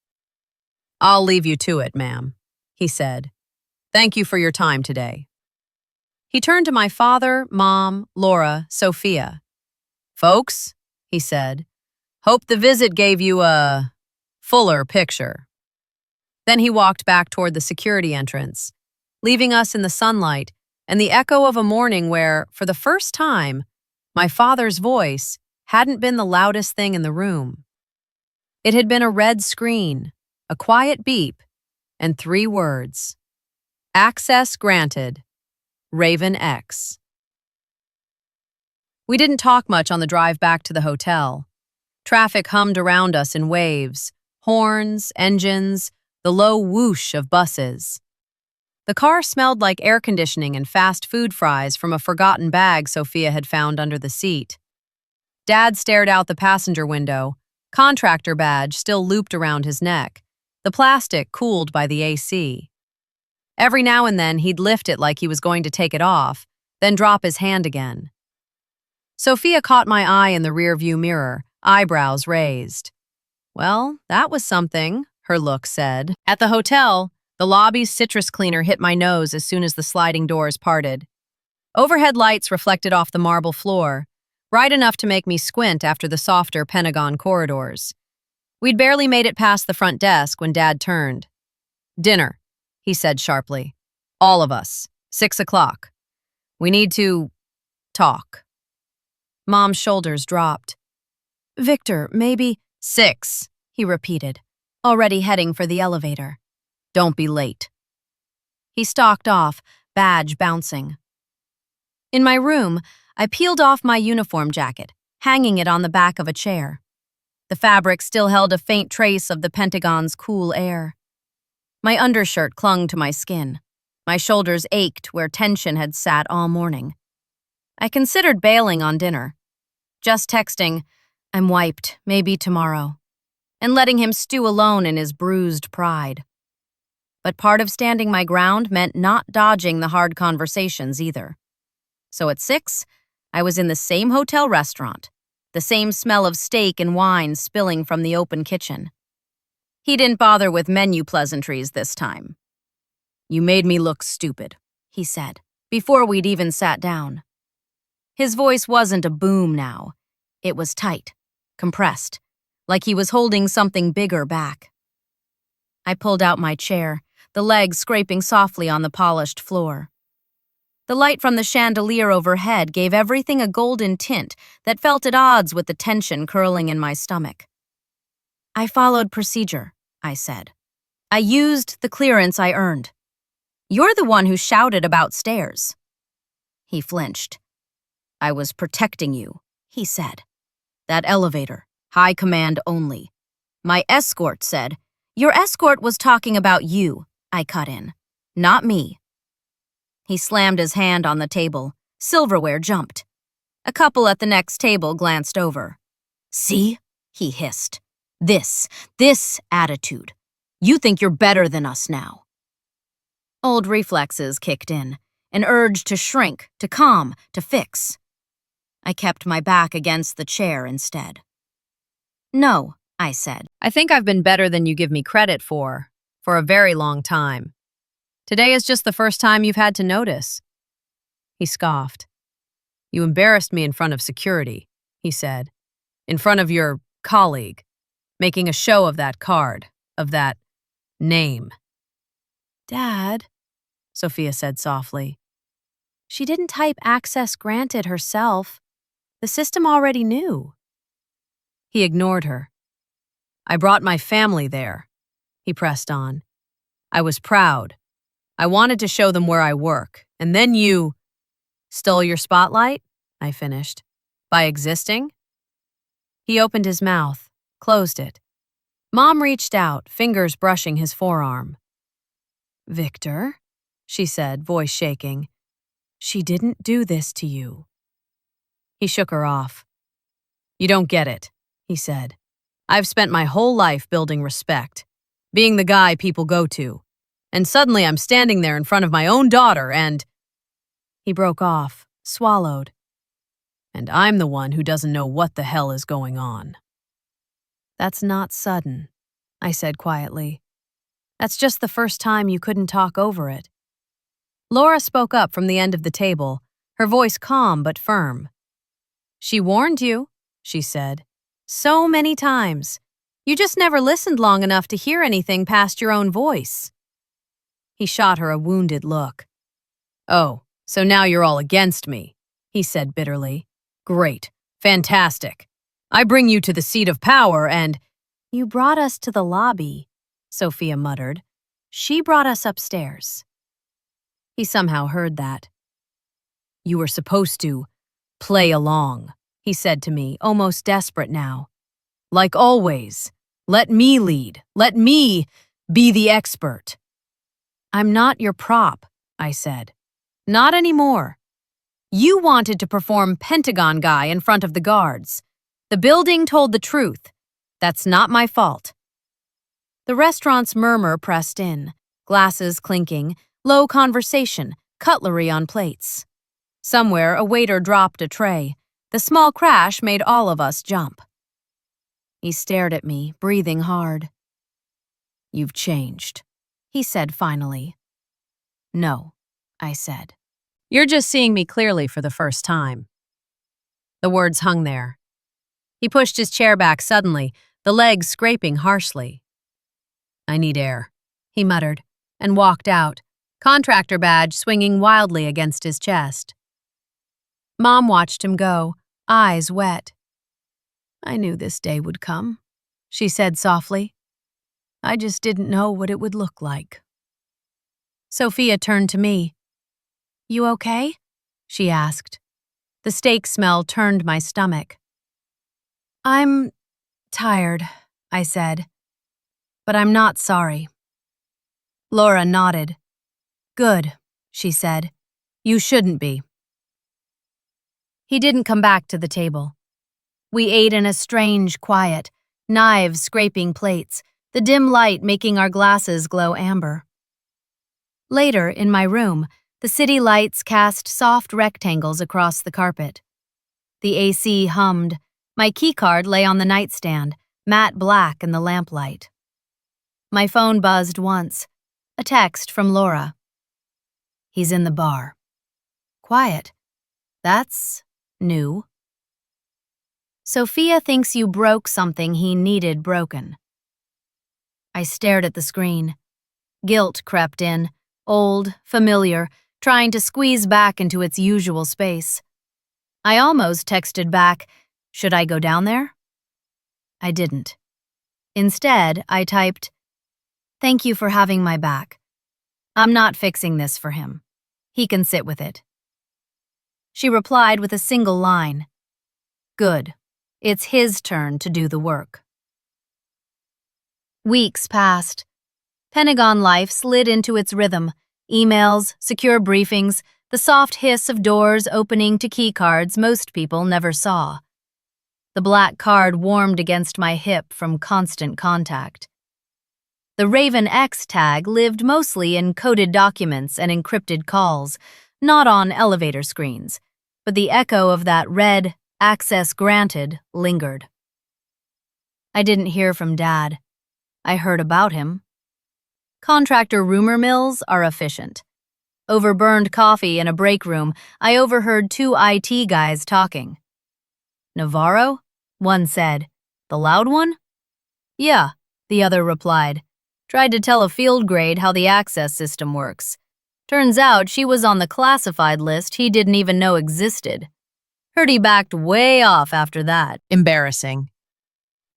"I'll leave you to it, ma'am," he said. "Thank you for your time today." He turned to my father, Mom, Laura, Sophia. "Folks," he said, "hope the visit gave you a fuller picture." Then he walked back toward the security entrance, leaving us in the sunlight and the echo of a morning where, for the first time, my father's voice hadn't been the loudest thing in the room. It had been a red screen, a quiet beep, and 3 words. "Access granted. Raven X." We didn't talk much on the drive back to the hotel. Traffic hummed around us in waves, horns, engines, the low whoosh of buses. The car smelled like air conditioning and fast food fries from a forgotten bag Sophia had found under the seat. Dad stared out the passenger window, contractor badge still looped around his neck, the plastic cooled by the AC. Every now and then he'd lift it like he was going to take it off, then drop his hand again. Sophia caught my eye in the rearview mirror, eyebrows raised. "Well, that was something," her look said. At the hotel, the lobby's citrus cleaner hit my nose as soon as the sliding doors parted. Overhead lights reflected off the marble floor, bright enough to make me squint after the softer Pentagon corridors. We'd barely made it past the front desk when Dad turned. "Dinner," he said sharply. "All of us. 6 o'clock. We need to talk." Mom's shoulders dropped. "Victor, maybe—" "6," he repeated, already heading for the elevator. "Don't be late." He stalked off, badge bouncing. In my room, I peeled off my uniform jacket, hanging it on the back of a chair. The fabric still held a faint trace of the Pentagon's cool air. My undershirt clung to my skin. My shoulders ached where tension had sat all morning. I considered bailing on dinner, just texting, "I'm wiped, maybe tomorrow," and letting him stew alone in his bruised pride. But part of standing my ground meant not dodging the hard conversations either. So at 6, I was in the same hotel restaurant, the same smell of steak and wine spilling from the open kitchen. He didn't bother with menu pleasantries this time. "You made me look stupid," he said, before we'd even sat down. His voice wasn't a boom now. It was tight, compressed, like he was holding something bigger back. I pulled out my chair, the legs scraping softly on the polished floor. The light from the chandelier overhead gave everything a golden tint that felt at odds with the tension curling in my stomach. "I followed procedure," I said. "I used the clearance I earned." You're the one who shouted about stairs. He flinched. I was protecting you, he said. That elevator, high command only. My escort said, your escort was talking about you, I cut in. Not me. He slammed his hand on the table. Silverware jumped. A couple at the next table glanced over. See? He hissed. This attitude. You think you're better than us now. Old reflexes kicked in, an urge to shrink, to calm, to fix. I kept my back against the chair instead. No, I said. I think I've been better than you give me credit for a very long time. Today is just the first time you've had to notice. He scoffed. You embarrassed me in front of security, he said. In front of your colleague, making a show of that card, of that name. Dad, Sophia said softly. She didn't type access granted herself. The system already knew. He ignored her. I brought my family there, he pressed on. I was proud. I wanted to show them where I work, and then you stole your spotlight, I finished. By existing? He opened his mouth, closed it. Mom reached out, fingers brushing his forearm. Victor, she said, voice shaking. She didn't do this to you. He shook her off. You don't get it, he said. I've spent my whole life building respect, being the guy people go to. And suddenly I'm standing there in front of my own daughter and… He broke off, swallowed. And I'm the one who doesn't know what the hell is going on. That's not sudden, I said quietly. That's just the first time you couldn't talk over it. Laura spoke up from the end of the table, her voice calm but firm. She warned you, she said. So many times. You just never listened long enough to hear anything past your own voice. He shot her a wounded look. Oh, so now you're all against me, he said bitterly. Great. Fantastic. I bring you to the seat of power and… You brought us to the lobby, Sophia muttered. She brought us upstairs. He somehow heard that. You were supposed to play along, he said to me, almost desperate now. Like always, let me lead. Let me be the expert. I'm not your prop, I said. Not anymore. You wanted to perform Pentagon guy in front of the guards. The building told the truth. That's not my fault. The restaurant's murmur pressed in, glasses clinking, low conversation, cutlery on plates. Somewhere, a waiter dropped a tray. The small crash made all of us jump. He stared at me, breathing hard. You've changed, he said finally. No, I said. You're just seeing me clearly for the first time. The words hung there. He pushed his chair back suddenly, the legs scraping harshly. I need air, he muttered, and walked out, contractor badge swinging wildly against his chest. Mom watched him go, eyes wet. I knew this day would come, she said softly. I just didn't know what it would look like. Sophia turned to me. You okay? She asked. The steak smell turned my stomach. I'm tired, I said. But I'm not sorry. Laura nodded. Good, she said. You shouldn't be. He didn't come back to the table. We ate in a strange quiet, knives scraping plates, the dim light making our glasses glow amber. Later, in my room, the city lights cast soft rectangles across the carpet. The AC hummed. My keycard lay on the nightstand, matte black in the lamplight. My phone buzzed once. A text from Laura. He's in the bar. Quiet. That's new. Sophia thinks you broke something he needed broken. I stared at the screen. Guilt crept in, old, familiar, trying to squeeze back into its usual space. I almost texted back, should I go down there? I didn't. Instead, I typed, thank you for having my back. I'm not fixing this for him. He can sit with it. She replied with a single line. Good. It's his turn to do the work. Weeks passed. Pentagon life slid into its rhythm. Emails, secure briefings, the soft hiss of doors opening to keycards most people never saw. The black card warmed against my hip from constant contact. The Raven X tag lived mostly in coded documents and encrypted calls, not on elevator screens, but the echo of that red "access granted" lingered. I didn't hear from Dad. I heard about him. Contractor rumor mills are efficient. Over burned coffee in a break room, I overheard two IT guys talking. Navarro? One said. The loud one? Yeah, the other replied. Tried to tell a field grade how the access system works. Turns out she was on the classified list he didn't even know existed. Heard he backed way off after that. Embarrassing.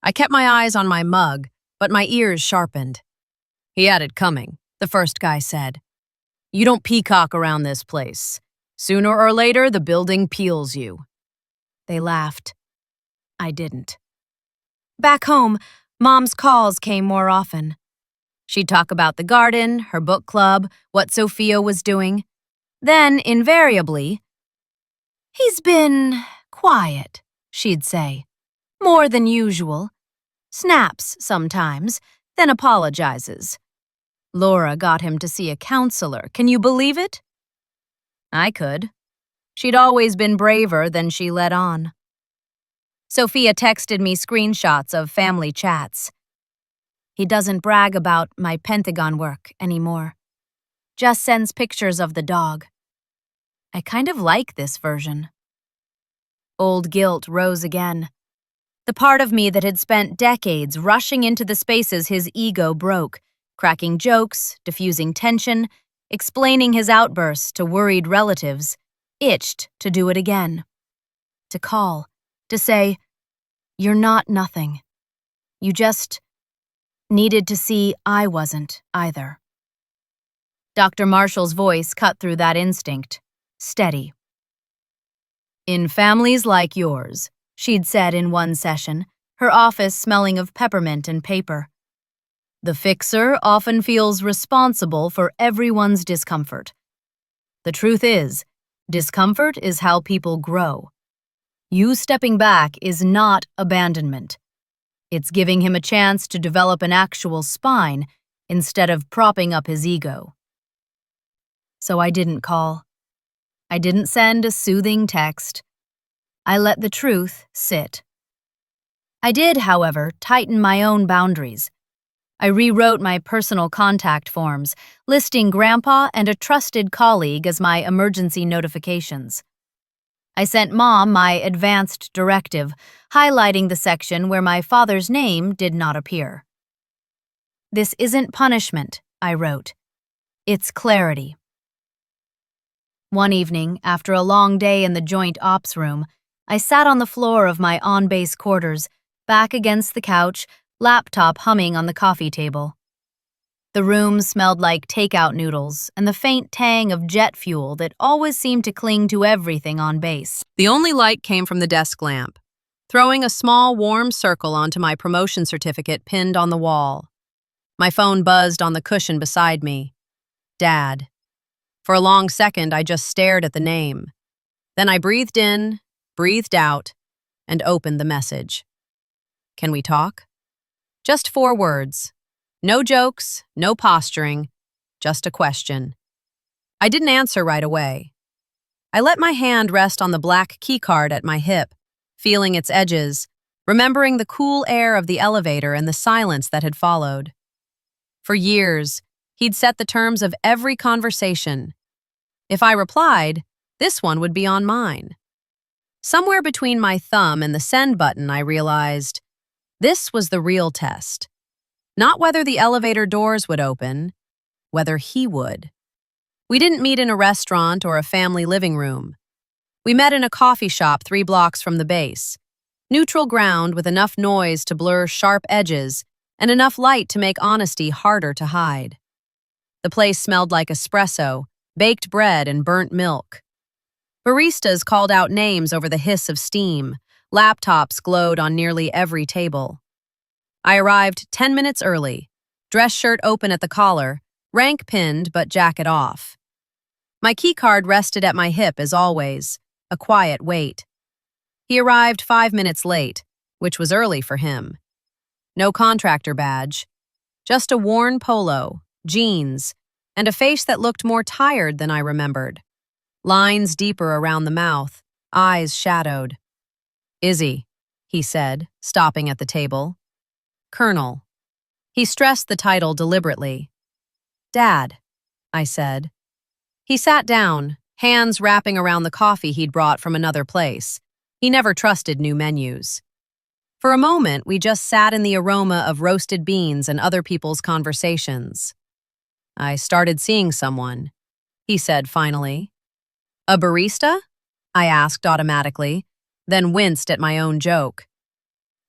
I kept my eyes on my mug, but my ears sharpened. He had it coming, the first guy said. You don't peacock around this place. Sooner or later, the building peels you. They laughed. I didn't. Back home, Mom's calls came more often. She'd talk about the garden, her book club, what Sophia was doing. Then, invariably, he's been quiet, she'd say. More than usual. Snaps sometimes, then apologizes. Laura got him to see a counselor. Can you believe it? I could. She'd always been braver than she let on. Sophia texted me screenshots of family chats. He doesn't brag about my Pentagon work anymore. Just sends pictures of the dog. I kind of like this version. Old guilt rose again. The part of me that had spent decades rushing into the spaces his ego broke, cracking jokes, diffusing tension, explaining his outbursts to worried relatives, itched to do it again. To call, to say, you're not nothing. You just needed to see I wasn't either. Dr. Marshall's voice cut through that instinct, steady. In families like yours, she'd said in one session, her office smelling of peppermint and paper, the fixer often feels responsible for everyone's discomfort. The truth is, discomfort is how people grow. You stepping back is not abandonment. It's giving him a chance to develop an actual spine instead of propping up his ego. So I didn't call. I didn't send a soothing text. I let the truth sit. I did, however, tighten my own boundaries. I rewrote my personal contact forms, listing Grandpa and a trusted colleague as my emergency notifications. I sent Mom my advanced directive, highlighting the section where my father's name did not appear. This isn't punishment, I wrote. It's clarity. One evening, after a long day in the joint ops room, I sat on the floor of my on-base quarters, back against the couch, laptop humming on the coffee table. The room smelled like takeout noodles and the faint tang of jet fuel that always seemed to cling to everything on base. The only light came from the desk lamp, throwing a small, warm circle onto my promotion certificate pinned on the wall. My phone buzzed on the cushion beside me. Dad. For a long second, I just stared at the name. Then I breathed in, breathed out, and opened the message. Can we talk? Just 4 words. No jokes, no posturing, just a question. I didn't answer right away. I let my hand rest on the black keycard at my hip, feeling its edges, remembering the cool air of the elevator and the silence that had followed. For years, he'd set the terms of every conversation. If I replied, this one would be on mine. Somewhere between my thumb and the send button, I realized this was the real test. Not whether the elevator doors would open, whether he would. We didn't meet in a restaurant or a family living room. We met in a coffee shop 3 blocks from the base. Neutral ground with enough noise to blur sharp edges and enough light to make honesty harder to hide. The place smelled like espresso, baked bread, and burnt milk. Baristas called out names over the hiss of steam. Laptops glowed on nearly every table. I arrived 10 minutes early, dress shirt open at the collar, rank pinned but jacket off. My keycard rested at my hip as always, a quiet wait. He arrived 5 minutes late, which was early for him. No contractor badge, just a worn polo, jeans, and a face that looked more tired than I remembered. Lines deeper around the mouth, eyes shadowed. "Izzy," he said, stopping at the table. "Colonel." He stressed the title deliberately. "Dad," I said. He sat down, hands wrapping around the coffee he'd brought from another place. He never trusted new menus. For a moment, we just sat in the aroma of roasted beans and other people's conversations. "I started seeing someone," he said finally. "A barista?" I asked automatically, then winced at my own joke.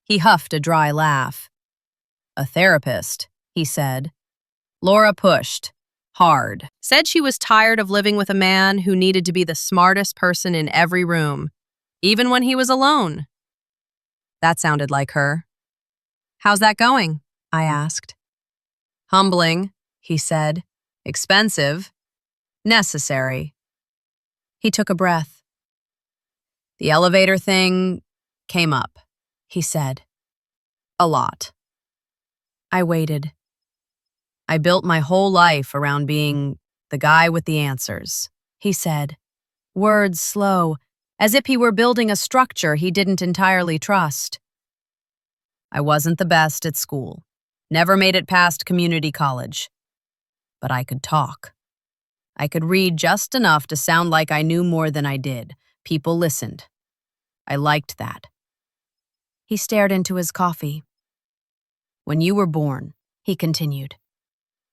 He huffed a dry laugh. "A therapist," he said. Laura pushed. Hard. Said she was tired of living with a man who needed to be the smartest person in every room, even when he was alone. That sounded like her. "How's that going?" I asked. "Humbling," he said. "Expensive. Necessary." He took a breath. "The elevator thing came up," he said. "A lot." I waited. "I built my whole life around being the guy with the answers," he said, words slow, as if he were building a structure he didn't entirely trust. "I wasn't the best at school, never made it past community college. But I could talk. I could read just enough to sound like I knew more than I did. People listened. I liked that." He stared into his coffee. "When you were born," he continued,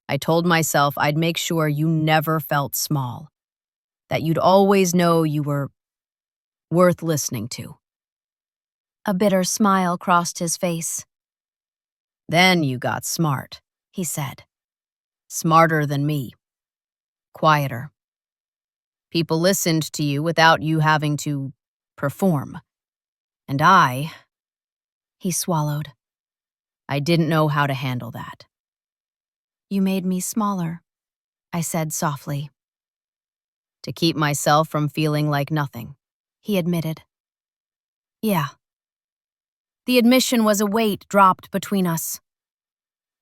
"I told myself I'd make sure you never felt small, that you'd always know you were worth listening to." A bitter smile crossed his face. "Then you got smart," he said. "Smarter than me. Quieter. People listened to you without you having to perform. And he swallowed. I didn't know how to handle that." "You made me smaller," I said softly. "To keep myself from feeling like nothing," he admitted. "Yeah." The admission was a weight dropped between us.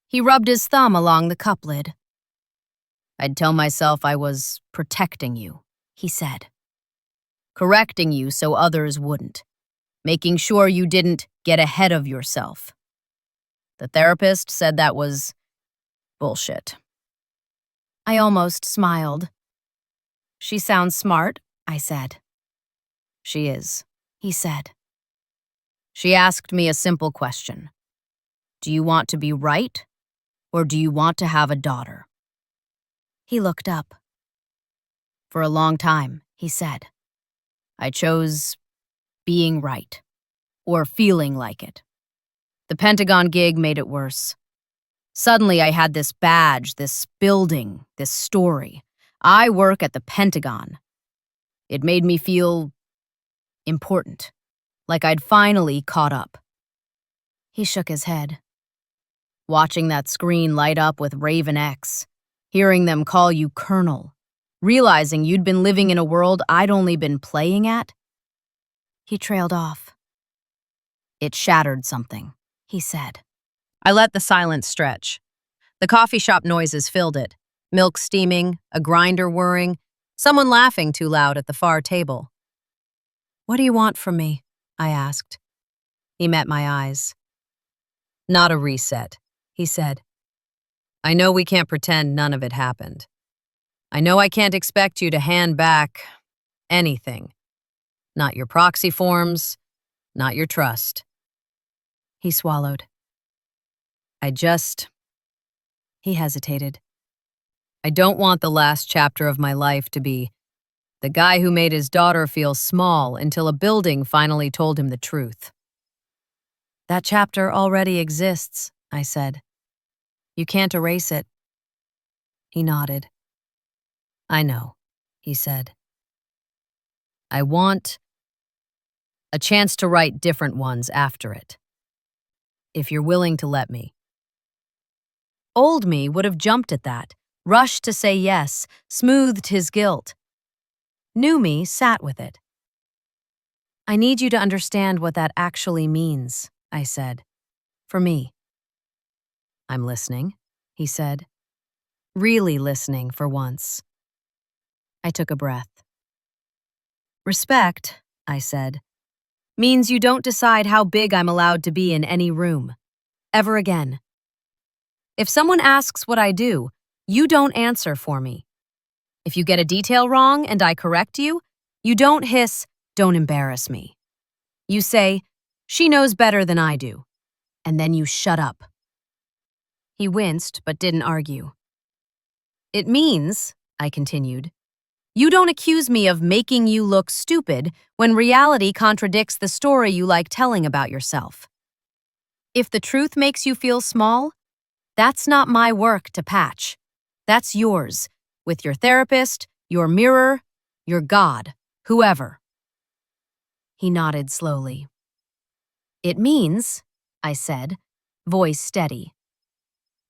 He rubbed his thumb along the cup lid. "I'd tell myself I was protecting you," he said. "Correcting you so others wouldn't. Making sure you didn't get ahead of yourself. The therapist said that was bullshit." I almost smiled. "She sounds smart," I said. "She is," he said. "She asked me a simple question. Do you want to be right, or do you want to have a daughter?" He looked up. "For a long time," he said, "I chose being right, or feeling like it. The Pentagon gig made it worse. Suddenly I had this badge, this building, this story. I work at the Pentagon. It made me feel important, like I'd finally caught up." He shook his head. "Watching that screen light up with Raven X, hearing them call you Colonel, realizing you'd been living in a world I'd only been playing at." He trailed off. "It shattered something," he said. I let the silence stretch. The coffee shop noises filled it. Milk steaming, a grinder whirring, someone laughing too loud at the far table. "What do you want from me?" I asked. He met my eyes. "Not a reset," he said. "I know we can't pretend none of it happened. I know I can't expect you to hand back anything. Not your proxy forms, not your trust." He swallowed. He hesitated. "I don't want the last chapter of my life to be the guy who made his daughter feel small until a building finally told him the truth." "That chapter already exists," I said. "You can't erase it." He nodded. I know, he said. I want a chance to write different ones after it, if you're willing to let me. Old me would have jumped at that, rushed to say yes, smoothed his guilt. New me sat with it. I need you to understand what that actually means, I said. For me. I'm listening, he said. Really listening for once. I took a breath. Respect, I said, means you don't decide how big I'm allowed to be in any room. Ever again. If someone asks what I do, you don't answer for me. If you get a detail wrong and I correct you, you don't hiss, don't embarrass me. You say, she knows better than I do. And then you shut up. He winced but didn't argue. It means, I continued, you don't accuse me of making you look stupid when reality contradicts the story you like telling about yourself. If the truth makes you feel small, that's not my work to patch. That's yours, with your therapist, your mirror, your God, whoever. He nodded slowly. It means, I said, voice steady,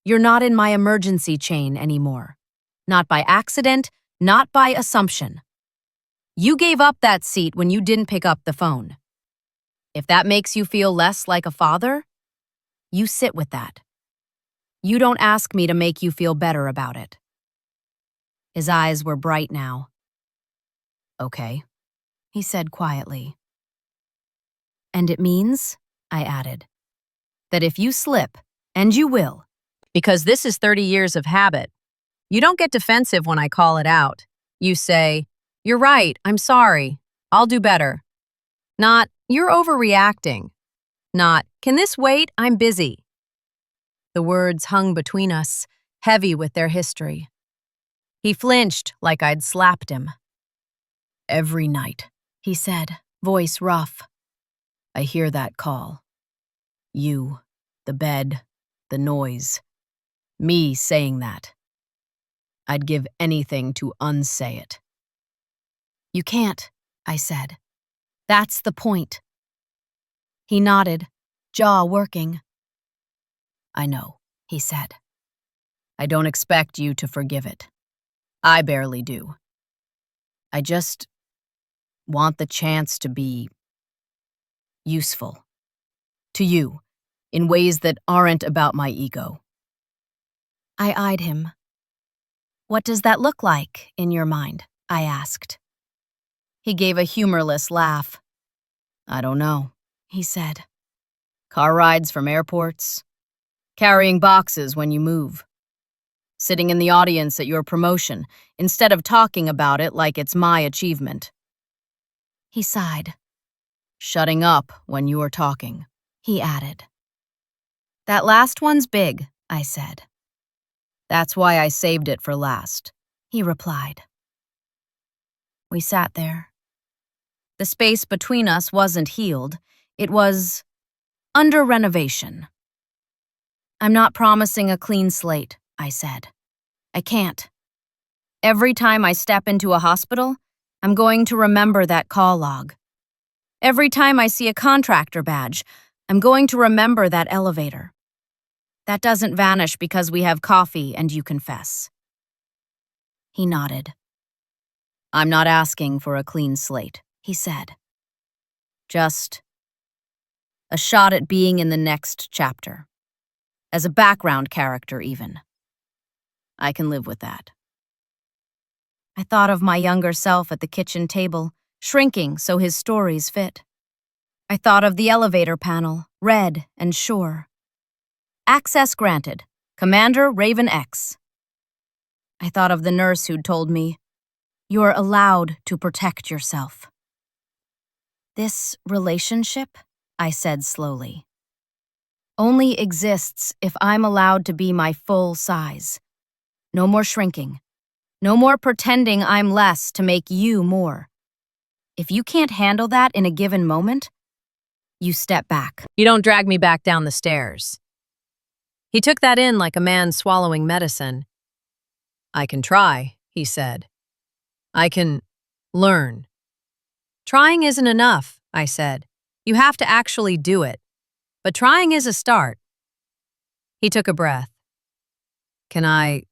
you're not in my emergency chain anymore. Not by accident, not by assumption. You gave up that seat when you didn't pick up the phone. If that makes you feel less like a father, you sit with that. You don't ask me to make you feel better about it. His eyes were bright now. Okay, he said quietly. And it means, I added, that if you slip, and you will, because this is 30 years of habit, you don't get defensive when I call it out. You say, you're right, I'm sorry, I'll do better. Not, you're overreacting. Not, can this wait, I'm busy. The words hung between us, heavy with their history. He flinched like I'd slapped him. Every night, he said, voice rough. I hear that call. You, the bed, the noise. Me saying that. I'd give anything to unsay it. You can't, I said. That's the point. He nodded, jaw working. I know, he said. I don't expect you to forgive it. I barely do. I just want the chance to be useful to you in ways that aren't about my ego. I eyed him. What does that look like in your mind? I asked. He gave a humorless laugh. I don't know, he said. Car rides from airports, carrying boxes when you move, sitting in the audience at your promotion instead of talking about it like it's my achievement. He sighed. Shutting up when you are talking, he added. That last one's big, I said. That's why I saved it for last, he replied. We sat there. The space between us wasn't healed. It was under renovation. I'm not promising a clean slate, I said. I can't. Every time I step into a hospital, I'm going to remember that call log. Every time I see a contractor badge, I'm going to remember that elevator. That doesn't vanish because we have coffee and you confess. He nodded. I'm not asking for a clean slate, he said. Just a shot at being in the next chapter. As a background character, even. I can live with that. I thought of my younger self at the kitchen table, shrinking so his stories fit. I thought of the elevator panel, red and sure. Access granted. Commander Raven X. I thought of the nurse who'd told me, you're allowed to protect yourself. This relationship, I said slowly, only exists if I'm allowed to be my full size. No more shrinking. No more pretending I'm less to make you more. If you can't handle that in a given moment, you step back. You don't drag me back down the stairs. He took that in like a man swallowing medicine. I can try, he said. I can learn. Trying isn't enough, I said. You have to actually do it. But trying is a start. He took a breath. Can I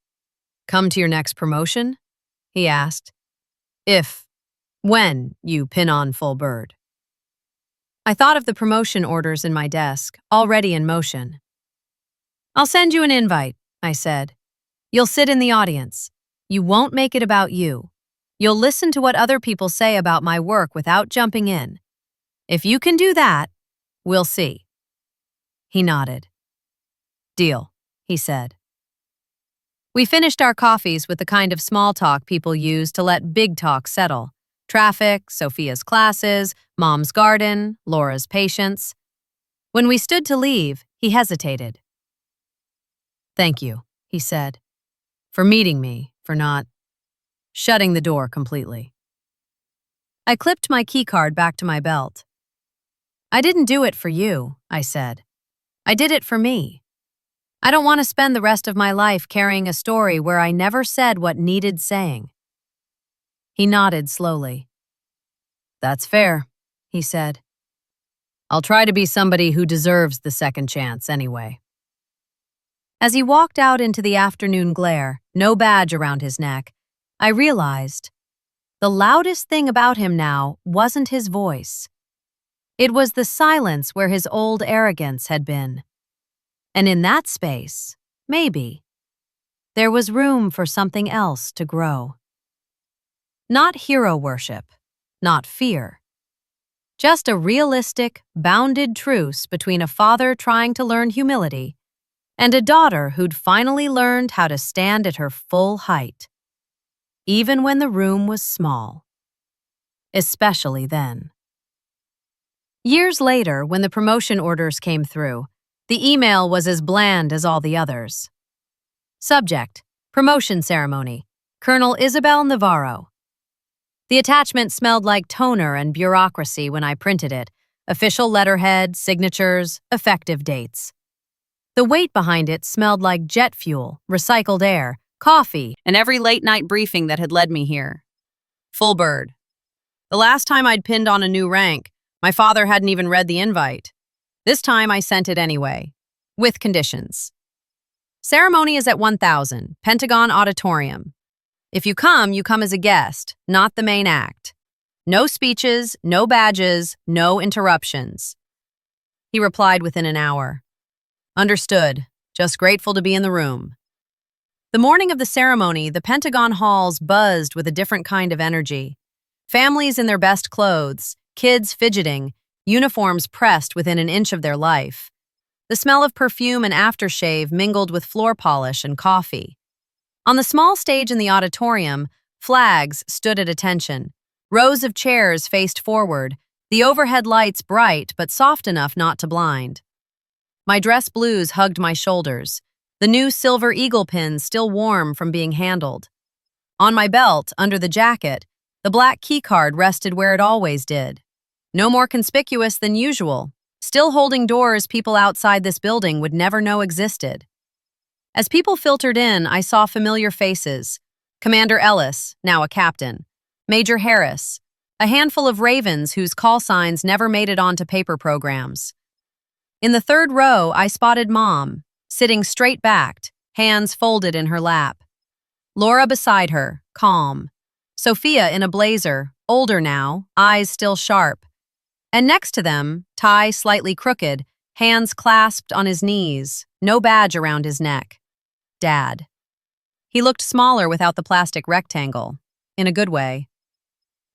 come to your next promotion? He asked. When you pin on full bird. I thought of the promotion orders in my desk, already in motion. I'll send you an invite, I said. You'll sit in the audience. You won't make it about you. You'll listen to what other people say about my work without jumping in. If you can do that, we'll see. He nodded. Deal, he said. We finished our coffees with the kind of small talk people use to let big talk settle. Traffic, Sophia's classes, Mom's garden, Laura's patients. When we stood to leave, he hesitated. Thank you, he said, for meeting me, for not shutting the door completely. I clipped my keycard back to my belt. I didn't do it for you, I said. I did it for me. I don't want to spend the rest of my life carrying a story where I never said what needed saying. He nodded slowly. That's fair, he said. I'll try to be somebody who deserves the second chance anyway. As he walked out into the afternoon glare, no badge around his neck, I realized the loudest thing about him now wasn't his voice. It was the silence where his old arrogance had been. And in that space, maybe, there was room for something else to grow. Not hero worship, not fear. Just a realistic, bounded truce between a father trying to learn humility and a daughter who'd finally learned how to stand at her full height, even when the room was small. Especially then. Years later, when the promotion orders came through, the email was as bland as all the others. Subject: Promotion Ceremony. Colonel Isabel Navarro. The attachment smelled like toner and bureaucracy when I printed it. Official letterhead, signatures, effective dates. The weight behind it smelled like jet fuel, recycled air, coffee, and every late-night briefing that had led me here. Full bird. The last time I'd pinned on a new rank, my father hadn't even read the invite. This time I sent it anyway, with conditions. Ceremony is at 1000, Pentagon Auditorium. If you come as a guest, not the main act. No speeches, no badges, no interruptions. He replied within an hour. Understood. Just grateful to be in the room. The morning of the ceremony, the Pentagon halls buzzed with a different kind of energy. Families in their best clothes, kids fidgeting, uniforms pressed within an inch of their life. The smell of perfume and aftershave mingled with floor polish and coffee. On the small stage in the auditorium, flags stood at attention. Rows of chairs faced forward, the overhead lights bright but soft enough not to blind. My dress blues hugged my shoulders, the new silver eagle pins still warm from being handled. On my belt, under the jacket, the black keycard rested where it always did. No more conspicuous than usual, still holding doors people outside this building would never know existed. As people filtered in, I saw familiar faces. Commander Ellis, now a captain. Major Harris. A handful of ravens whose call signs never made it onto paper programs. In the third row, I spotted Mom, sitting straight-backed, hands folded in her lap. Laura beside her, calm. Sophia in a blazer, older now, eyes still sharp. And next to them, tie slightly crooked, hands clasped on his knees, no badge around his neck. Dad. He looked smaller without the plastic rectangle, in a good way.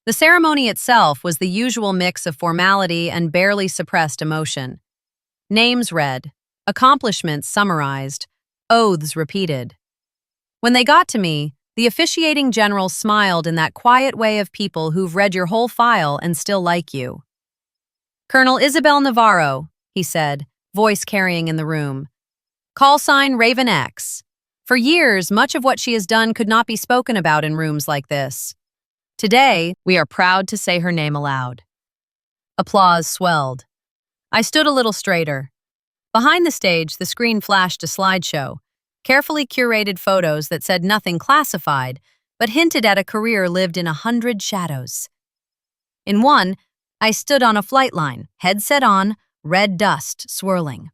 The ceremony itself was the usual mix of formality and barely suppressed emotion. Names read, accomplishments summarized, oaths repeated. When they got to me, the officiating general smiled in that quiet way of people who've read your whole file and still like you. Colonel Isabel Navarro, he said, voice carrying in the room. Call sign Raven X. For years, much of what she has done could not be spoken about in rooms like this. Today, we are proud to say her name aloud. Applause swelled. I stood a little straighter. Behind the stage, the screen flashed a slideshow. carefully curated photos that said nothing classified, but hinted at a career lived in 100 shadows. In one, I stood on a flight line, headset on, red dust swirling.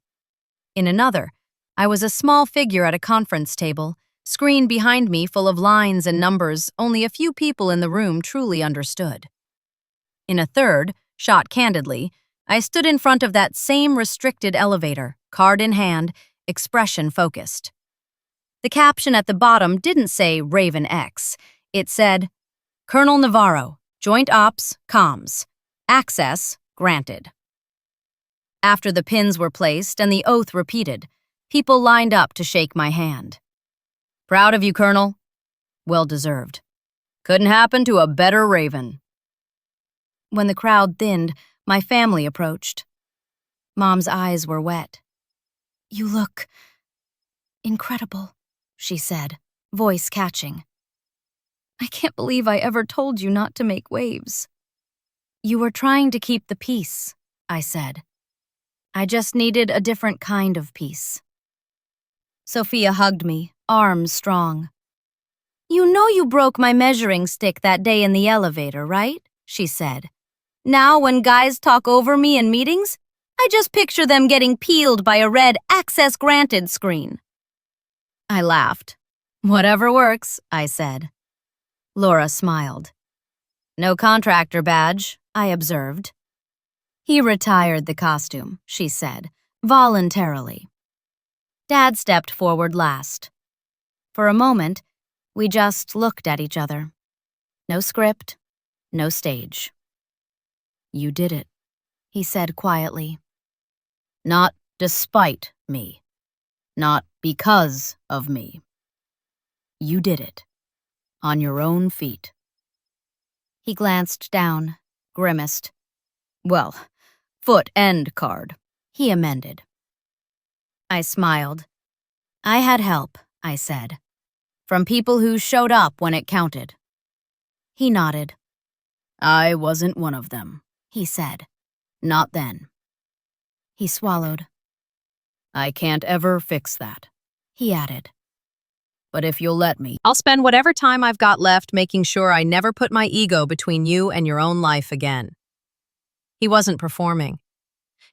In another, I was a small figure at a conference table, screen behind me full of lines and numbers only a few people in the room truly understood. In a third, shot candidly, I stood in front of that same restricted elevator, card in hand, expression focused. The caption at the bottom didn't say Raven X. It said, Colonel Navarro, Joint Ops, Comms. Access granted. After the pins were placed and the oath repeated, people lined up to shake my hand. Proud of you, Colonel. Well deserved. Couldn't happen to a better Raven. When the crowd thinned, my family approached. Mom's eyes were wet. You look incredible, she said, voice catching. I can't believe I ever told you not to make waves. You were trying to keep the peace, I said. I just needed a different kind of peace. Sophia hugged me, arms strong. You know you broke my measuring stick that day in the elevator, right? She said. Now when guys talk over me in meetings, I just picture them getting peeled by a red access granted screen. I laughed. Whatever works, I said. Laura smiled. No contractor badge, I observed. He retired the costume, she said, voluntarily. Dad stepped forward last. For a moment, we just looked at each other. No script, no stage. You did it, he said quietly. Not despite me. Not because of me. You did it. On your own feet. He glanced down, grimaced. Well, foot and card, he amended. I smiled. I had help, I said. From people who showed up when it counted. He nodded. I wasn't one of them, he said. Not then. He swallowed. I can't ever fix that, he added. But if you'll let me, I'll spend whatever time I've got left making sure I never put my ego between you and your own life again. He wasn't performing.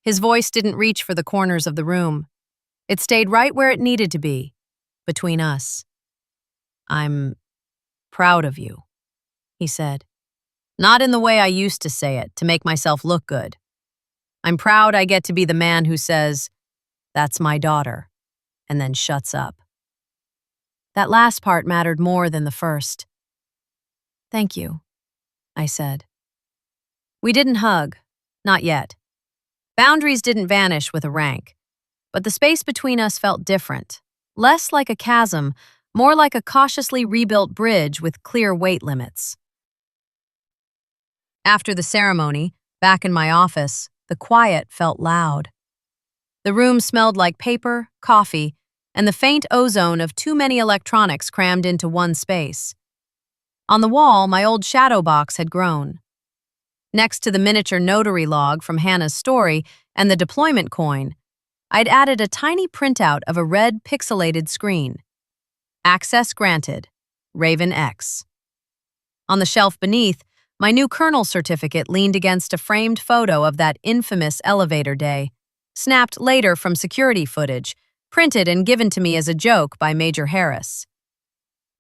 His voice didn't reach for the corners of the room. It stayed right where it needed to be, between us. I'm proud of you, he said. Not in the way I used to say it, to make myself look good. I'm proud I get to be the man who says, that's my daughter, and then shuts up. That last part mattered more than the first. Thank you, I said. We didn't hug, not yet. Boundaries didn't vanish with a rank, but the space between us felt different, less like a chasm, more like a cautiously rebuilt bridge with clear weight limits. After the ceremony, back in my office, the quiet felt loud. The room smelled like paper, coffee, and the faint ozone of too many electronics crammed into one space. On the wall, my old shadow box had grown. Next to the miniature notary log from Hannah's story and the deployment coin, I'd added a tiny printout of a red pixelated screen. Access granted. Raven X. On the shelf beneath, my new colonel certificate leaned against a framed photo of that infamous elevator day, snapped later from security footage, printed and given to me as a joke by Major Harris.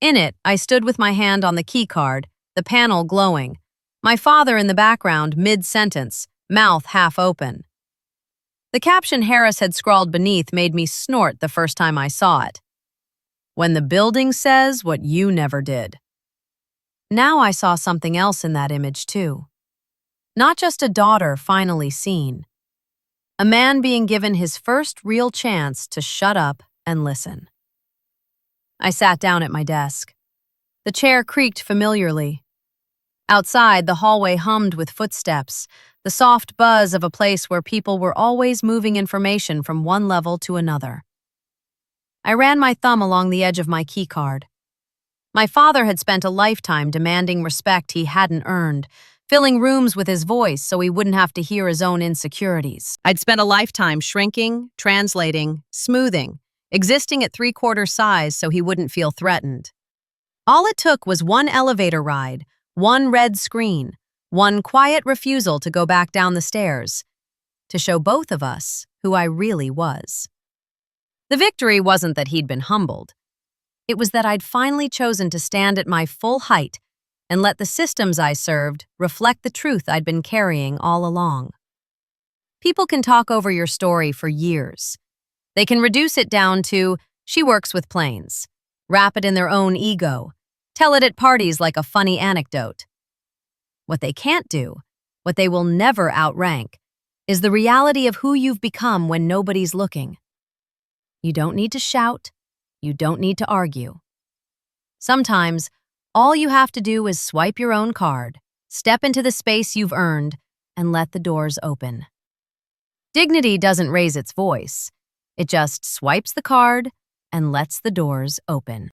In it, I stood with my hand on the key card, the panel glowing, my father in the background mid-sentence, mouth half open. The caption Harris had scrawled beneath made me snort the first time I saw it. When the building says what you never did. Now I saw something else in that image too. Not just a daughter finally seen. A man being given his first real chance to shut up and listen. I sat down at my desk. The chair creaked familiarly. Outside, the hallway hummed with footsteps, the soft buzz of a place where people were always moving information from one level to another. I ran my thumb along the edge of my keycard. My father had spent a lifetime demanding respect he hadn't earned, filling rooms with his voice so he wouldn't have to hear his own insecurities. I'd spent a lifetime shrinking, translating, smoothing, existing at three-quarter size so he wouldn't feel threatened. All it took was one elevator ride, one red screen, one quiet refusal to go back down the stairs, to show both of us who I really was. The victory wasn't that he'd been humbled. It was that I'd finally chosen to stand at my full height and let the systems I served reflect the truth I'd been carrying all along. People can talk over your story for years. They can reduce it down to, "She works with planes," wrap it in their own ego, tell it at parties like a funny anecdote. What they can't do, what they will never outrank, is the reality of who you've become when nobody's looking. You don't need to shout. You don't need to argue. Sometimes, all you have to do is swipe your own card, step into the space you've earned, and let the doors open. Dignity doesn't raise its voice. It just swipes the card and lets the doors open.